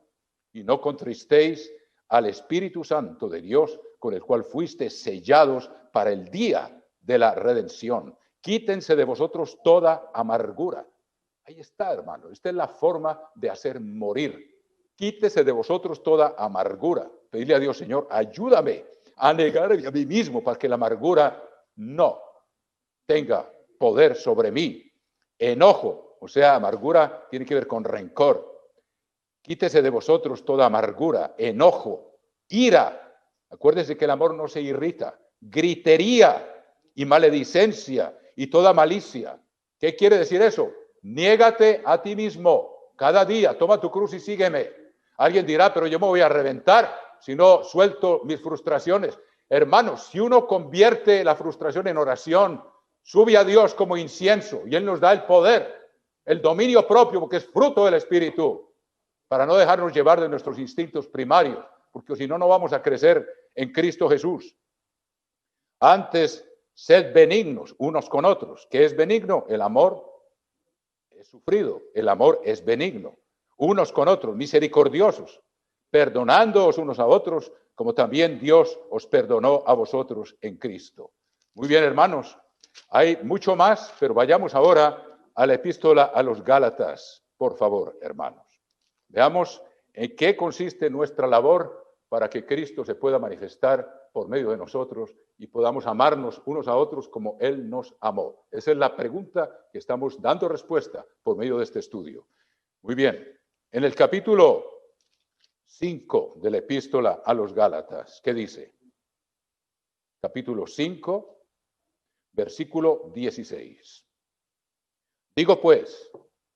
Y no contristéis al Espíritu Santo de Dios, con el cual fuisteis sellados para el día de la redención. Quítense de vosotros toda amargura. Ahí está, hermano. Esta es la forma de hacer morir. Quítese de vosotros toda amargura. Pedirle a Dios, Señor, ayúdame a negarme a mí mismo para que la amargura no tenga poder sobre mí. Enojo, o sea, amargura tiene que ver con rencor. Quítese de vosotros toda amargura, enojo, ira. Acuérdese que el amor no se irrita. Gritería y maledicencia y toda malicia. ¿Qué quiere decir eso? Niégate a ti mismo cada día. Toma tu cruz y sígueme. Alguien dirá, pero yo me voy a reventar si no suelto mis frustraciones. Hermanos, si uno convierte la frustración en oración, sube a Dios como incienso y Él nos da el poder, el dominio propio, porque es fruto del Espíritu, para no dejarnos llevar de nuestros instintos primarios, porque si no, no vamos a crecer en Cristo Jesús. Antes, sed benignos unos con otros. ¿Qué es benigno? El amor es sufrido, el amor es benigno. Unos con otros, misericordiosos, perdonándoos unos a otros, como también Dios os perdonó a vosotros en Cristo. Muy bien, hermanos, hay mucho más, pero vayamos ahora a la epístola a los Gálatas, por favor, hermanos. Veamos en qué consiste nuestra labor para que Cristo se pueda manifestar por medio de nosotros y podamos amarnos unos a otros como Él nos amó. Esa es la pregunta que estamos dando respuesta por medio de este estudio. Muy bien. En el capítulo 5 de la epístola a los Gálatas, ¿qué dice? Capítulo 5, versículo 16. Digo pues,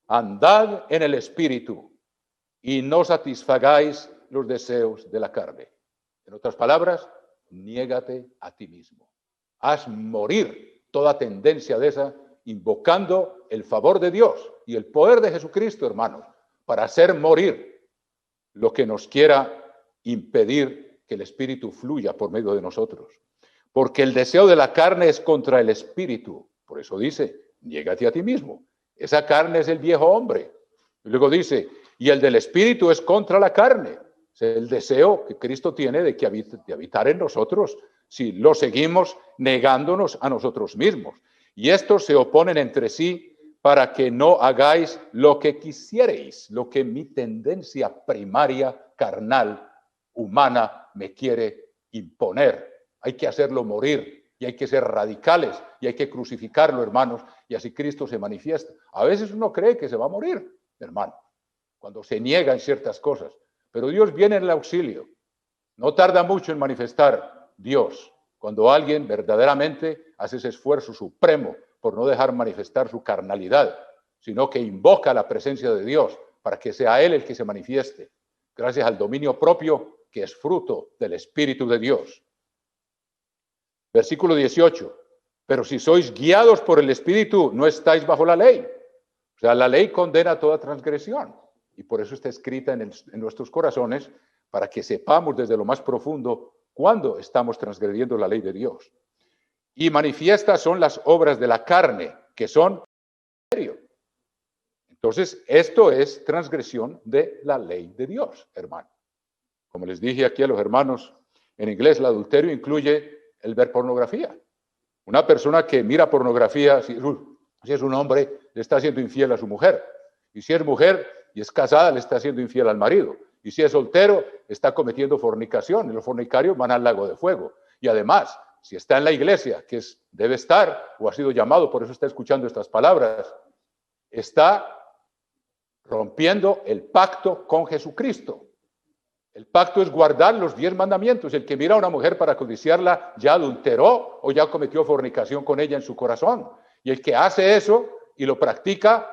andad en el Espíritu y no satisfagáis los deseos de la carne. En otras palabras, niégate a ti mismo. Haz morir toda tendencia de esa, invocando el favor de Dios y el poder de Jesucristo, hermanos, para hacer morir lo que nos quiera impedir que el Espíritu fluya por medio de nosotros. Porque el deseo de la carne es contra el Espíritu. Por eso dice, niégate a ti mismo. Esa carne es el viejo hombre. Y luego dice, Y el del Espíritu es contra la carne. Es el deseo que Cristo tiene de habitar en nosotros si lo seguimos negándonos a nosotros mismos. Y estos se oponen entre sí para que no hagáis lo que quisierais, lo que mi tendencia primaria, carnal, humana, me quiere imponer. Hay que hacerlo morir y hay que ser radicales y hay que crucificarlo, hermanos, y así Cristo se manifiesta. A veces uno cree que se va a morir, hermano, cuando se niega en ciertas cosas, pero Dios viene en el auxilio. No tarda mucho en manifestar Dios cuando alguien verdaderamente hace ese esfuerzo supremo por no dejar manifestar su carnalidad, sino que invoca la presencia de Dios para que sea Él el que se manifieste, gracias al dominio propio que es fruto del Espíritu de Dios. Versículo 18. Pero si sois guiados por el Espíritu, no estáis bajo la ley. O sea, la ley condena toda transgresión. Y por eso está escrita en nuestros corazones, para que sepamos desde lo más profundo cuándo estamos transgrediendo la ley de Dios. Y manifiestas son las obras de la carne, que son serio. Entonces, esto es transgresión de la ley de Dios, hermano. Como les dije aquí a los hermanos, en inglés el adulterio incluye el ver pornografía. Una persona que mira pornografía, si es un hombre, le está siendo infiel a su mujer. Y si es mujer y es casada, le está siendo infiel al marido. Y si es soltero, está cometiendo fornicación. Y los fornicarios van al lago de fuego. Y además, si está en la iglesia, que debe estar, o ha sido llamado, por eso está escuchando estas palabras, está rompiendo el pacto con Jesucristo. El pacto es guardar los 10 mandamientos. El que mira a una mujer para codiciarla ya adulteró o ya cometió fornicación con ella en su corazón. Y el que hace eso y lo practica,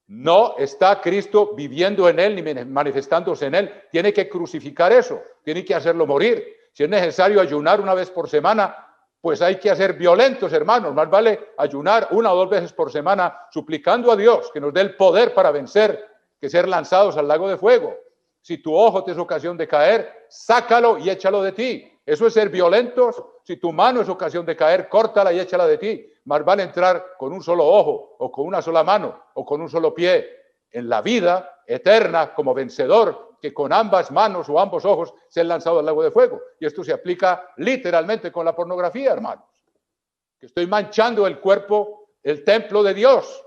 no está Cristo viviendo en él ni manifestándose en él. Tiene que crucificar eso, tiene que hacerlo morir. Si es necesario ayunar una vez por semana, pues hay que ser violentos, hermanos. Más vale ayunar 1 o 2 veces por semana, suplicando a Dios que nos dé el poder para vencer, que ser lanzados al lago de fuego. Si tu ojo te es ocasión de caer, sácalo y échalo de ti. Eso es ser violentos. Si tu mano es ocasión de caer, córtala y échala de ti. Más vale entrar con un solo ojo o con una sola mano o con un solo pie en la vida eterna como vencedor, que con ambas manos o ambos ojos se han lanzado al lago de fuego. Y esto se aplica literalmente con la pornografía, hermanos. Que estoy manchando el cuerpo, el templo de Dios,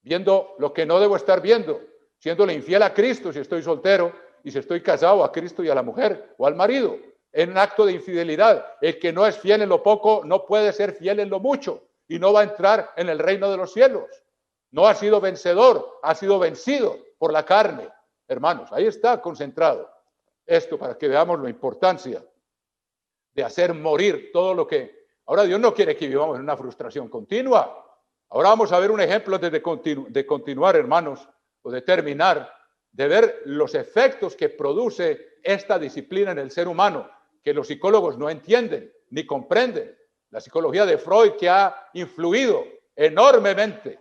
viendo lo que no debo estar viendo, siéndole infiel a Cristo si estoy soltero, y si estoy casado, a Cristo y a la mujer o al marido, en un acto de infidelidad. El que no es fiel en lo poco no puede ser fiel en lo mucho y no va a entrar en el reino de los cielos. No ha sido vencedor, ha sido vencido por la carne. Hermanos, ahí está concentrado esto para que veamos la importancia de hacer morir todo lo que... Ahora Dios no quiere que vivamos en una frustración continua. Ahora vamos a ver un ejemplo de continuar, hermanos, o de terminar, de ver los efectos que produce esta disciplina en el ser humano, que los psicólogos no entienden ni comprenden. La psicología de Freud, que ha influido enormemente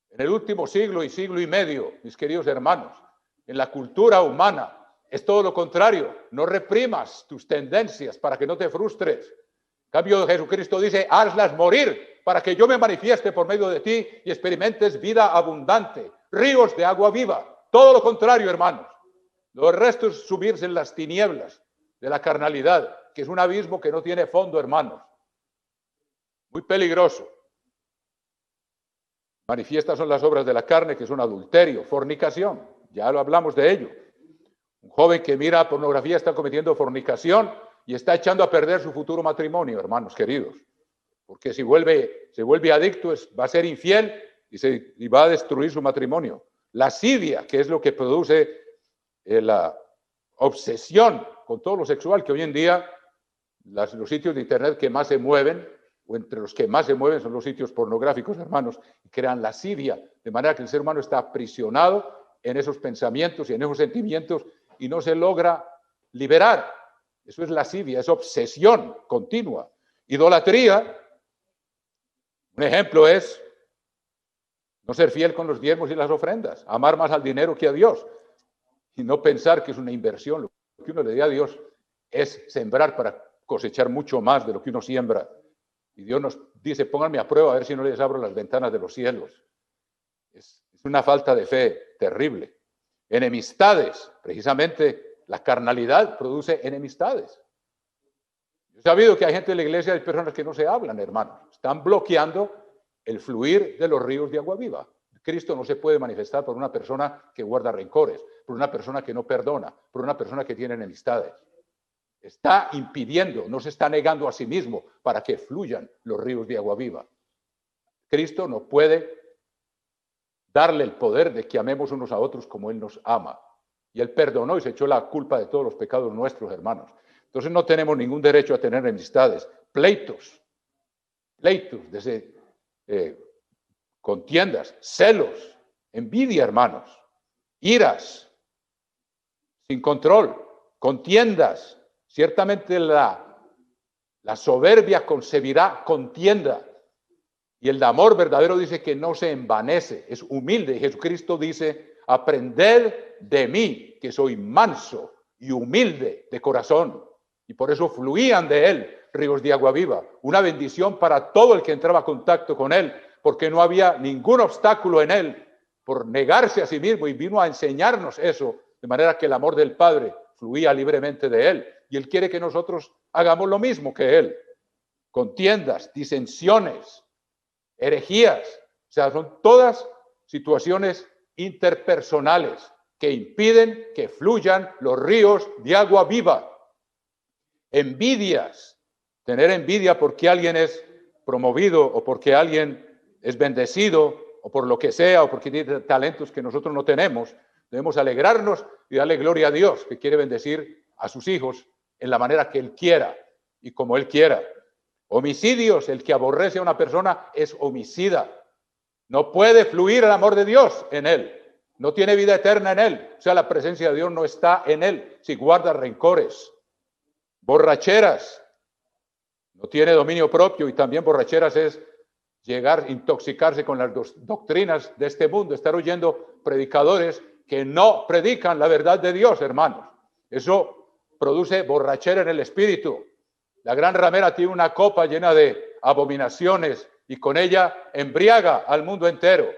en el último siglo y medio, mis queridos hermanos, en la cultura humana, es todo lo contrario. No reprimas tus tendencias para que no te frustres. En cambio, Jesucristo dice, hazlas morir para que yo me manifieste por medio de ti y experimentes vida abundante, ríos de agua viva. Todo lo contrario, hermanos. Lo resto es sumirse en las tinieblas de la carnalidad, que es un abismo que no tiene fondo, hermanos. Muy peligroso. Manifiestas son las obras de la carne, que son adulterio, fornicación. Ya lo hablamos de ello. Un joven que mira pornografía está cometiendo fornicación y está echando a perder su futuro matrimonio, hermanos queridos. Porque si se vuelve adicto, va a ser infiel y va a destruir su matrimonio. Lascivia, que es lo que produce la obsesión con todo lo sexual, que hoy en día los sitios de internet que más se mueven, o entre los que más se mueven, son los sitios pornográficos, hermanos, y crean lascivia, de manera que el ser humano está aprisionado en esos pensamientos y en esos sentimientos y no se logra liberar. Eso es lascivia, es obsesión continua. Idolatría, un ejemplo es no ser fiel con los diezmos y las ofrendas, amar más al dinero que a Dios y no pensar que es una inversión. Lo que uno le dé a Dios es sembrar para cosechar mucho más de lo que uno siembra. Y Dios nos dice, pónganme a prueba a ver si no les abro las ventanas de los cielos. Es una falta de fe terrible. enemistades. Precisamente la carnalidad produce enemistades. Yo he sabido que hay gente en la iglesia, hay personas que no se hablan, hermanos. Están bloqueando el fluir de los ríos de agua viva. Cristo no se puede manifestar por una persona que guarda rencores, por una persona que no perdona, por una persona que tiene enemistades. Está impidiendo, no se está negando a sí mismo para que fluyan los ríos de agua viva. Cristo no puede darle el poder de que amemos unos a otros como Él nos ama. Y Él perdonó y se echó la culpa de todos los pecados nuestros, hermanos. Entonces no tenemos ningún derecho a tener enemistades, pleitos, desde contiendas, celos, envidia, hermanos, iras, sin control, contiendas. Ciertamente la soberbia concebirá contienda. Y el amor verdadero dice que no se envanece, es humilde. Y Jesucristo dice, aprended de mí, que soy manso y humilde de corazón. Y por eso fluían de él ríos de agua viva. Una bendición para todo el que entraba en contacto con él, porque no había ningún obstáculo en él por negarse a sí mismo, y vino a enseñarnos eso, de manera que el amor del Padre fluía libremente de él. Y él quiere que nosotros hagamos lo mismo que él. Contiendas, disensiones, herejías, o sea, son todas situaciones interpersonales que impiden que fluyan los ríos de agua viva. Envidias, tener envidia porque alguien es promovido o porque alguien es bendecido o por lo que sea o porque tiene talentos que nosotros no tenemos. Debemos alegrarnos y darle gloria a Dios, que quiere bendecir a sus hijos en la manera que Él quiera y como Él quiera. Homicidios, el que aborrece a una persona es homicida. No puede fluir el amor de Dios en él. No tiene vida eterna en él. O sea, la presencia de Dios no está en él si guarda rencores. Borracheras. No tiene dominio propio, y también borracheras es llegar a intoxicarse con las doctrinas de este mundo, estar oyendo predicadores que no predican la verdad de Dios, hermanos. Eso produce borrachera en el espíritu. La gran ramera tiene una copa llena de abominaciones y con ella embriaga al mundo entero.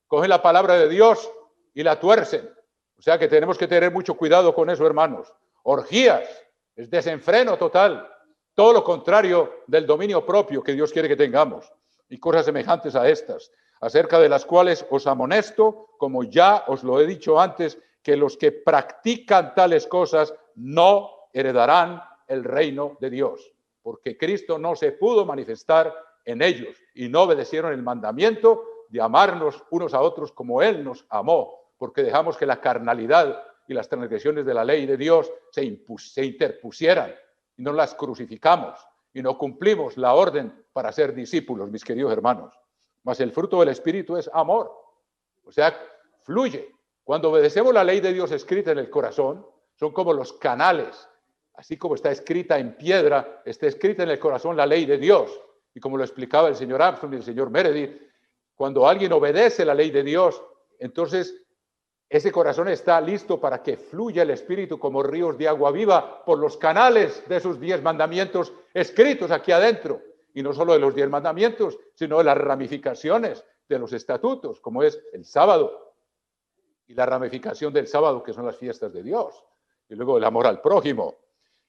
Cogen la palabra de Dios y la tuercen. O sea que tenemos que tener mucho cuidado con eso, hermanos. Orgías, es desenfreno total. Todo lo contrario del dominio propio que Dios quiere que tengamos. Y cosas semejantes a estas, acerca de las cuales os amonesto, como ya os lo he dicho antes, que los que practican tales cosas no heredarán el reino de Dios, porque Cristo no se pudo manifestar en ellos y no obedecieron el mandamiento de amarnos unos a otros como Él nos amó, porque dejamos que la carnalidad y las transgresiones de la ley de Dios se interpusieran y no las crucificamos y no cumplimos la orden para ser discípulos, mis queridos hermanos. Mas el fruto del Espíritu es amor, o sea, fluye. Cuando obedecemos la ley de Dios escrita en el corazón, son como los canales. Así como está escrita en piedra, está escrita en el corazón la ley de Dios. Y como lo explicaba el señor Armstrong y el señor Meredith, cuando alguien obedece la ley de Dios, entonces ese corazón está listo para que fluya el Espíritu como ríos de agua viva por los canales de sus 10 mandamientos escritos aquí adentro. Y no solo de los 10 mandamientos, sino de las ramificaciones de los estatutos, como es el sábado y la ramificación del sábado, que son las fiestas de Dios. Y luego el amor al prójimo.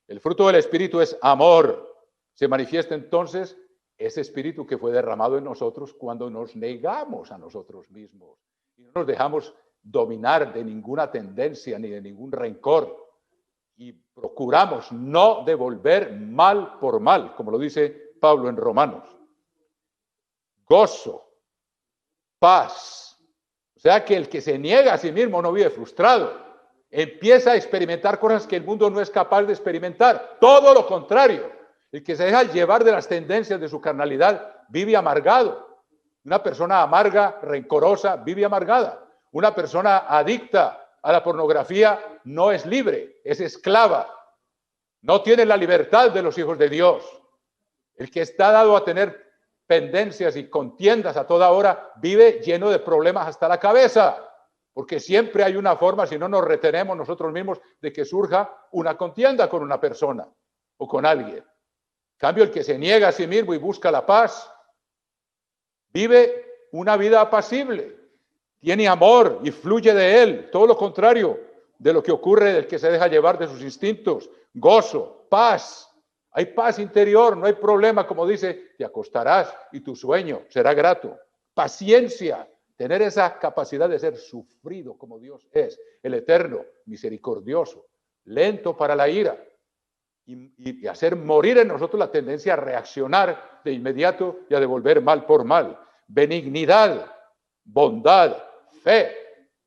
El fruto del Espíritu es amor. Se manifiesta entonces ese Espíritu que fue derramado en nosotros cuando nos negamos a nosotros mismos y no nos dejamos dominar de ninguna tendencia ni de ningún rencor y procuramos no devolver mal por mal, como lo dice Pablo en Romanos. Gozo, paz. O sea que el que se niega a sí mismo no vive frustrado. Empieza a experimentar cosas que el mundo no es capaz de experimentar. Todo lo contrario. El que se deja llevar de las tendencias de su carnalidad vive amargado. Una persona amarga, rencorosa, vive amargada. Una persona adicta a la pornografía no es libre, es esclava. No tiene la libertad de los hijos de Dios. El que está dado a tener pendencias y contiendas a toda hora vive lleno de problemas hasta la cabeza. Porque siempre hay una forma, si no nos retenemos nosotros mismos, de que surja una contienda con una persona o con alguien. En cambio, el que se niega a sí mismo y busca la paz, vive una vida apacible. tiene amor y fluye de él. Todo lo contrario de lo que ocurre del que se deja llevar de sus instintos. Gozo, paz. Hay paz interior, no hay problema, como dice, te acostarás y tu sueño será grato. Paciencia, tener esa capacidad de ser sufrido como Dios es, el eterno, misericordioso, lento para la ira y hacer morir en nosotros la tendencia a reaccionar de inmediato y a devolver mal por mal. Benignidad, bondad, fe,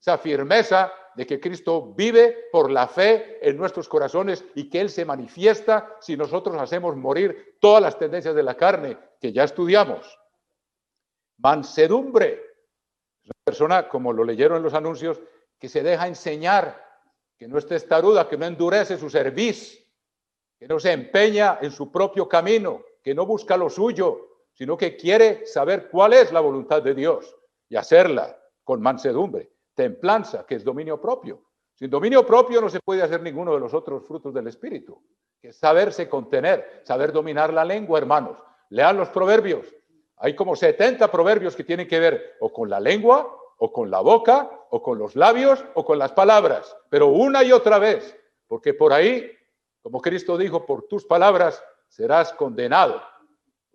esa firmeza de que Cristo vive por la fe en nuestros corazones y que Él se manifiesta si nosotros hacemos morir todas las tendencias de la carne que ya estudiamos. Mansedumbre, es una persona, como lo leyeron en los anuncios, que se deja enseñar, que no es testaruda, que no endurece su cerviz, que no se empeña en su propio camino, que no busca lo suyo, sino que quiere saber cuál es la voluntad de Dios y hacerla con mansedumbre. Templanza, que es dominio propio. Sin dominio propio no se puede hacer ninguno de los otros frutos del Espíritu, que es saberse contener, saber dominar la lengua, hermanos. Lean los proverbios. Hay como 70 proverbios que tienen que ver o con la lengua, o con la boca, o con los labios, o con las palabras. Pero una y otra vez, porque por ahí, como Cristo dijo, por tus palabras serás condenado.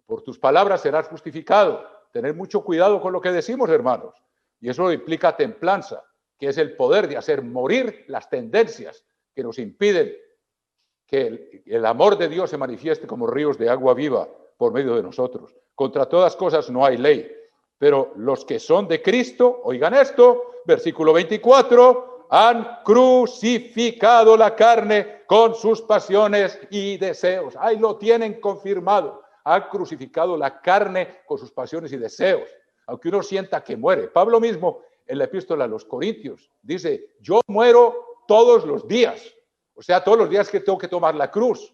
Por tus palabras serás justificado. Tener mucho cuidado con lo que decimos, hermanos. Y eso implica templanza, que es el poder de hacer morir las tendencias que nos impiden que el amor de Dios se manifieste como ríos de agua viva por medio de nosotros. Contra todas cosas no hay ley, pero los que son de Cristo, oigan esto, versículo 24, han crucificado la carne con sus pasiones y deseos. Ahí lo tienen confirmado. Han crucificado la carne con sus pasiones y deseos. Aunque uno sienta que muere. Pablo mismo, en la epístola a los Corintios, dice, yo muero todos los días. O sea, todos los días que tengo que tomar la cruz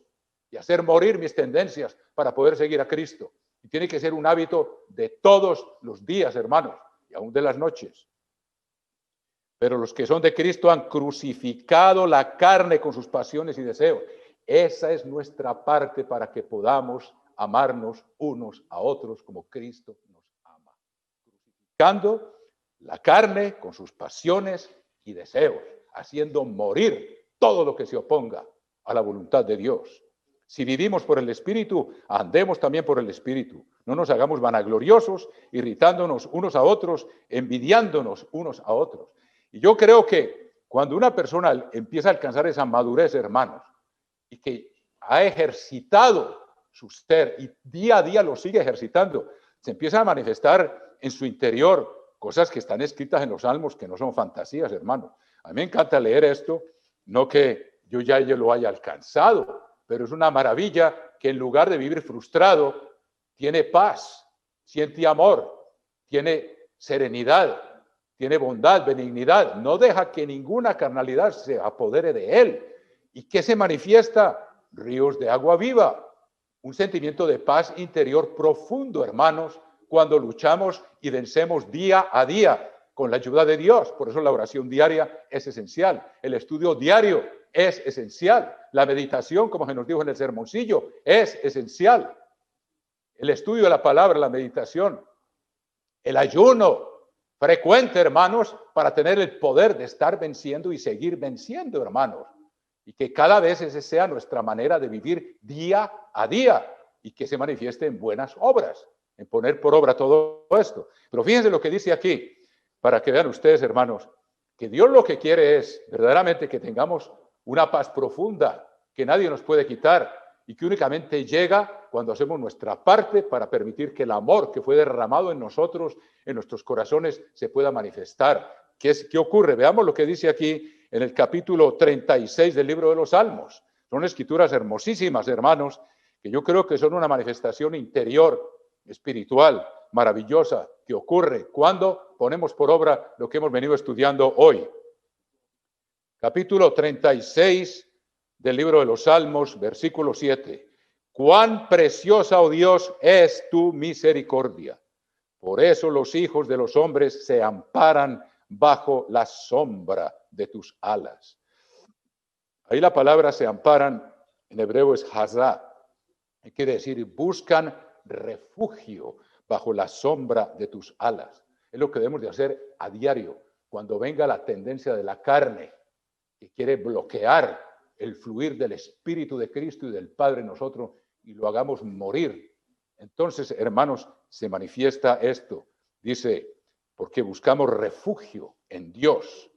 y hacer morir mis tendencias para poder seguir a Cristo. Y tiene que ser un hábito de todos los días, hermanos, y aún de las noches. Pero los que son de Cristo han crucificado la carne con sus pasiones y deseos. Esa es nuestra parte para que podamos amarnos unos a otros como Cristo nos ama. Crucificando la carne con sus pasiones y deseos, haciendo morir todo lo que se oponga a la voluntad de Dios. Si vivimos por el Espíritu, andemos también por el Espíritu. No nos hagamos vanagloriosos, irritándonos unos a otros, envidiándonos unos a otros. Y yo creo que cuando una persona empieza a alcanzar esa madurez, hermanos, y que ha ejercitado su ser y día a día lo sigue ejercitando, se empieza a manifestar en su interior cosas que están escritas en los Salmos que no son fantasías, hermanos. A mí me encanta leer esto, no que yo ya lo haya alcanzado, pero es una maravilla que en lugar de vivir frustrado, tiene paz, siente amor, tiene serenidad, tiene bondad, benignidad, no deja que ninguna carnalidad se apodere de él. ¿Y qué se manifiesta? Ríos de agua viva, un sentimiento de paz interior profundo, hermanos, cuando luchamos y vencemos día a día con la ayuda de Dios. Por eso la oración diaria es esencial, el estudio diario es esencial, la meditación, como se nos dijo en el sermoncillo, es esencial. El estudio de la palabra, la meditación, el ayuno frecuente, hermanos, para tener el poder de estar venciendo y seguir venciendo, hermanos. Y que cada vez esa sea nuestra manera de vivir día a día y que se manifieste en buenas obras, en poner por obra todo esto. Pero fíjense lo que dice aquí, para que vean ustedes, hermanos, que Dios lo que quiere es verdaderamente que tengamos una paz profunda que nadie nos puede quitar y que únicamente llega cuando hacemos nuestra parte para permitir que el amor que fue derramado en nosotros, en nuestros corazones, se pueda manifestar. ¿Qué ocurre? Veamos lo que dice aquí en el capítulo 36 del libro de los Salmos. Son escrituras hermosísimas, hermanos, que yo creo que son una manifestación interior, espiritual, maravillosa, que ocurre cuando ponemos por obra lo que hemos venido estudiando hoy. Capítulo 36 del libro de los Salmos, versículo 7. Cuán preciosa, oh Dios, es tu misericordia. Por eso los hijos de los hombres se amparan bajo la sombra de tus alas. Ahí la palabra se amparan, en hebreo es hazá. Quiere decir, buscan refugio bajo la sombra de tus alas. Es lo que debemos de hacer a diario. Cuando venga la tendencia de la carne que quiere bloquear el fluir del Espíritu de Cristo y del Padre en nosotros y lo hagamos morir. Entonces, hermanos, se manifiesta esto. Dice, porque buscamos refugio en Dios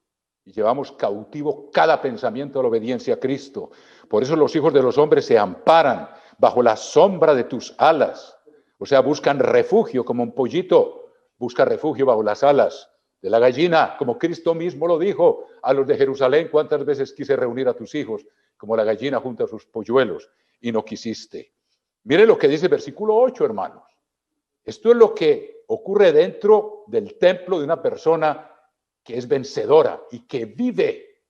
y llevamos cautivo cada pensamiento a la obediencia a Cristo. Por eso los hijos de los hombres se amparan bajo la sombra de tus alas. O sea, buscan refugio como un pollito, busca refugio bajo las alas de la gallina, como Cristo mismo lo dijo a los de Jerusalén: cuántas veces quise reunir a tus hijos, como la gallina junto a sus polluelos, y no quisiste. Mire lo que dice el versículo 8, hermanos. Esto es lo que ocurre dentro del templo de una persona que es vencedora y que vive,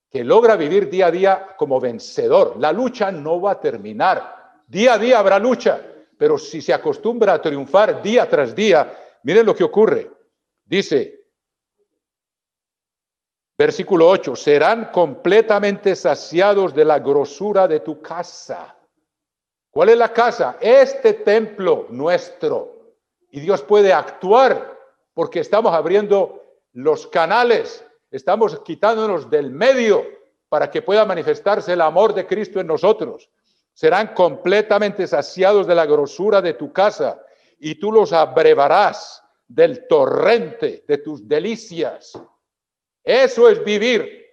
que logra vivir día a día como vencedor. La lucha no va a terminar. Día a día habrá lucha, pero si se acostumbra a triunfar día tras día, miren lo que ocurre. Dice, versículo 8, serán completamente saciados de la grosura de tu casa. ¿Cuál es la casa? Este templo nuestro. Y Dios puede actuar porque estamos abriendo los canales, estamos quitándonos del medio para que pueda manifestarse el amor de Cristo en nosotros. Serán completamente saciados de la grosura de tu casa y tú los abrevarás del torrente de tus delicias. Eso es vivir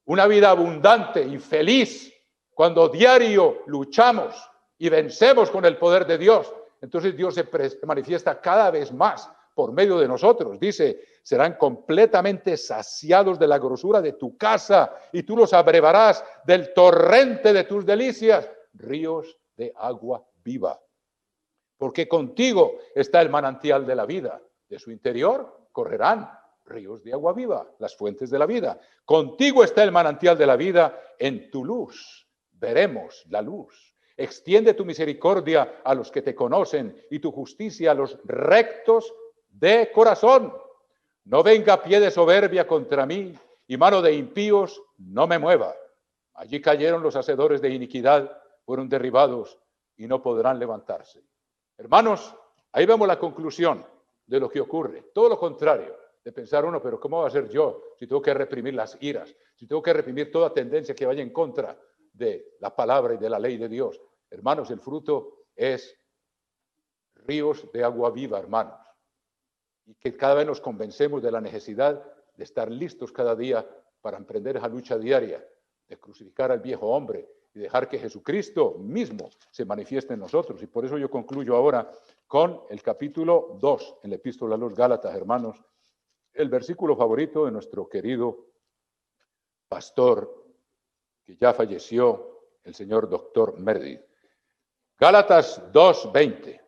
una vida abundante y feliz cuando diario luchamos y vencemos con el poder de Dios. Entonces Dios se manifiesta cada vez más por medio de nosotros. Dice, serán completamente saciados de la grosura de tu casa y tú los abrevarás del torrente de tus delicias, ríos de agua viva. Porque contigo está el manantial de la vida. De su interior correrán ríos de agua viva, las fuentes de la vida. Contigo está el manantial de la vida, en tu luz veremos la luz. Extiende tu misericordia a los que te conocen y tu justicia a los rectos de corazón. No venga pie de soberbia contra mí y mano de impíos no me mueva. Allí cayeron los hacedores de iniquidad, fueron derribados y no podrán levantarse. Hermanos, ahí vemos la conclusión de lo que ocurre. Todo lo contrario de pensar uno, pero ¿cómo va a ser yo si tengo que reprimir las iras? Si tengo que reprimir toda tendencia que vaya en contra de la palabra y de la ley de Dios. Hermanos, el fruto es ríos de agua viva, hermanos. Y que cada vez nos convencemos de la necesidad de estar listos cada día para emprender esa lucha diaria, de crucificar al viejo hombre y dejar que Jesucristo mismo se manifieste en nosotros. Y por eso yo concluyo ahora con el capítulo 2 en la epístola a los Gálatas, hermanos, el versículo favorito de nuestro querido pastor, que ya falleció, el señor doctor Meredith. Gálatas 2:20.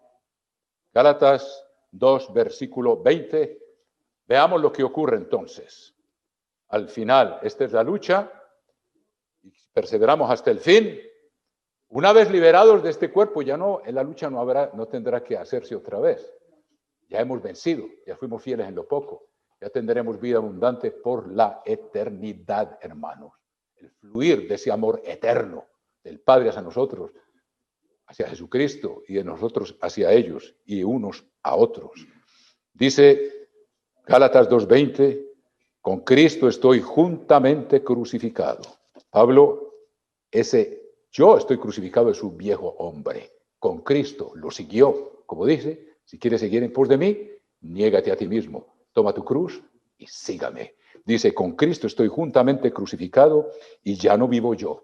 Gálatas 2, versículo 20. Veamos lo que ocurre entonces. Al final, esta es la lucha, y perseveramos hasta el fin. Una vez liberados de este cuerpo, ya no, en la lucha no tendrá que hacerse otra vez. Ya hemos vencido, ya fuimos fieles en lo poco, ya tendremos vida abundante por la eternidad, hermanos. El fluir de ese amor eterno del Padre hacia nosotros, hacia Jesucristo, y de nosotros hacia ellos y unos a otros. Dice Gálatas 2:20, con Cristo estoy juntamente crucificado. Pablo, yo estoy crucificado de su viejo hombre. Con Cristo lo siguió, como dice, si quieres seguir en pos de mí, niégate a ti mismo, toma tu cruz y sígame. Dice, con Cristo estoy juntamente crucificado y ya no vivo yo.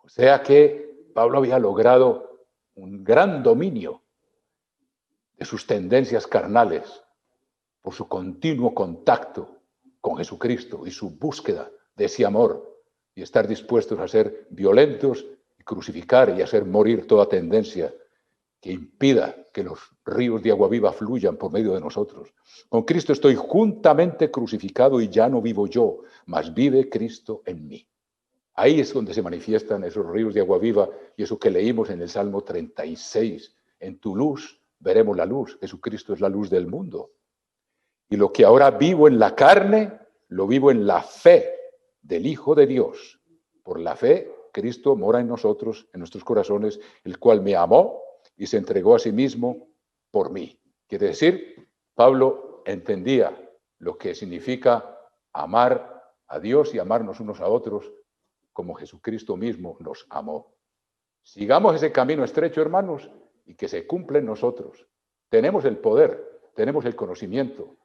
O sea que Pablo había logrado un gran dominio de sus tendencias carnales por su continuo contacto con Jesucristo y su búsqueda de ese amor y estar dispuestos a ser violentos y crucificar y hacer morir toda tendencia que impida que los ríos de agua viva fluyan por medio de nosotros. Con Cristo estoy juntamente crucificado y ya no vivo yo, mas vive Cristo en mí. Ahí es donde se manifiestan esos ríos de agua viva y eso que leímos en el Salmo 36. En tu luz veremos la luz. Jesucristo es la luz del mundo. Y lo que ahora vivo en la carne, lo vivo en la fe del Hijo de Dios. Por la fe, Cristo mora en nosotros, en nuestros corazones, el cual me amó y se entregó a sí mismo por mí. Quiere decir, Pablo entendía lo que significa amar a Dios y amarnos unos a otros como Jesucristo mismo nos amó. Sigamos ese camino estrecho, hermanos, y que se cumpla en nosotros. Tenemos el poder, tenemos el conocimiento,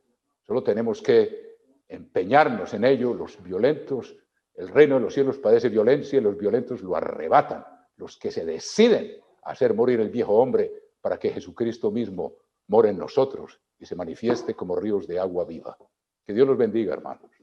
solo tenemos que empeñarnos en ello. Los violentos, el reino de los cielos padece violencia y los violentos lo arrebatan. Los que se deciden a hacer morir el viejo hombre para que Jesucristo mismo more en nosotros y se manifieste como ríos de agua viva. Que Dios los bendiga, hermanos.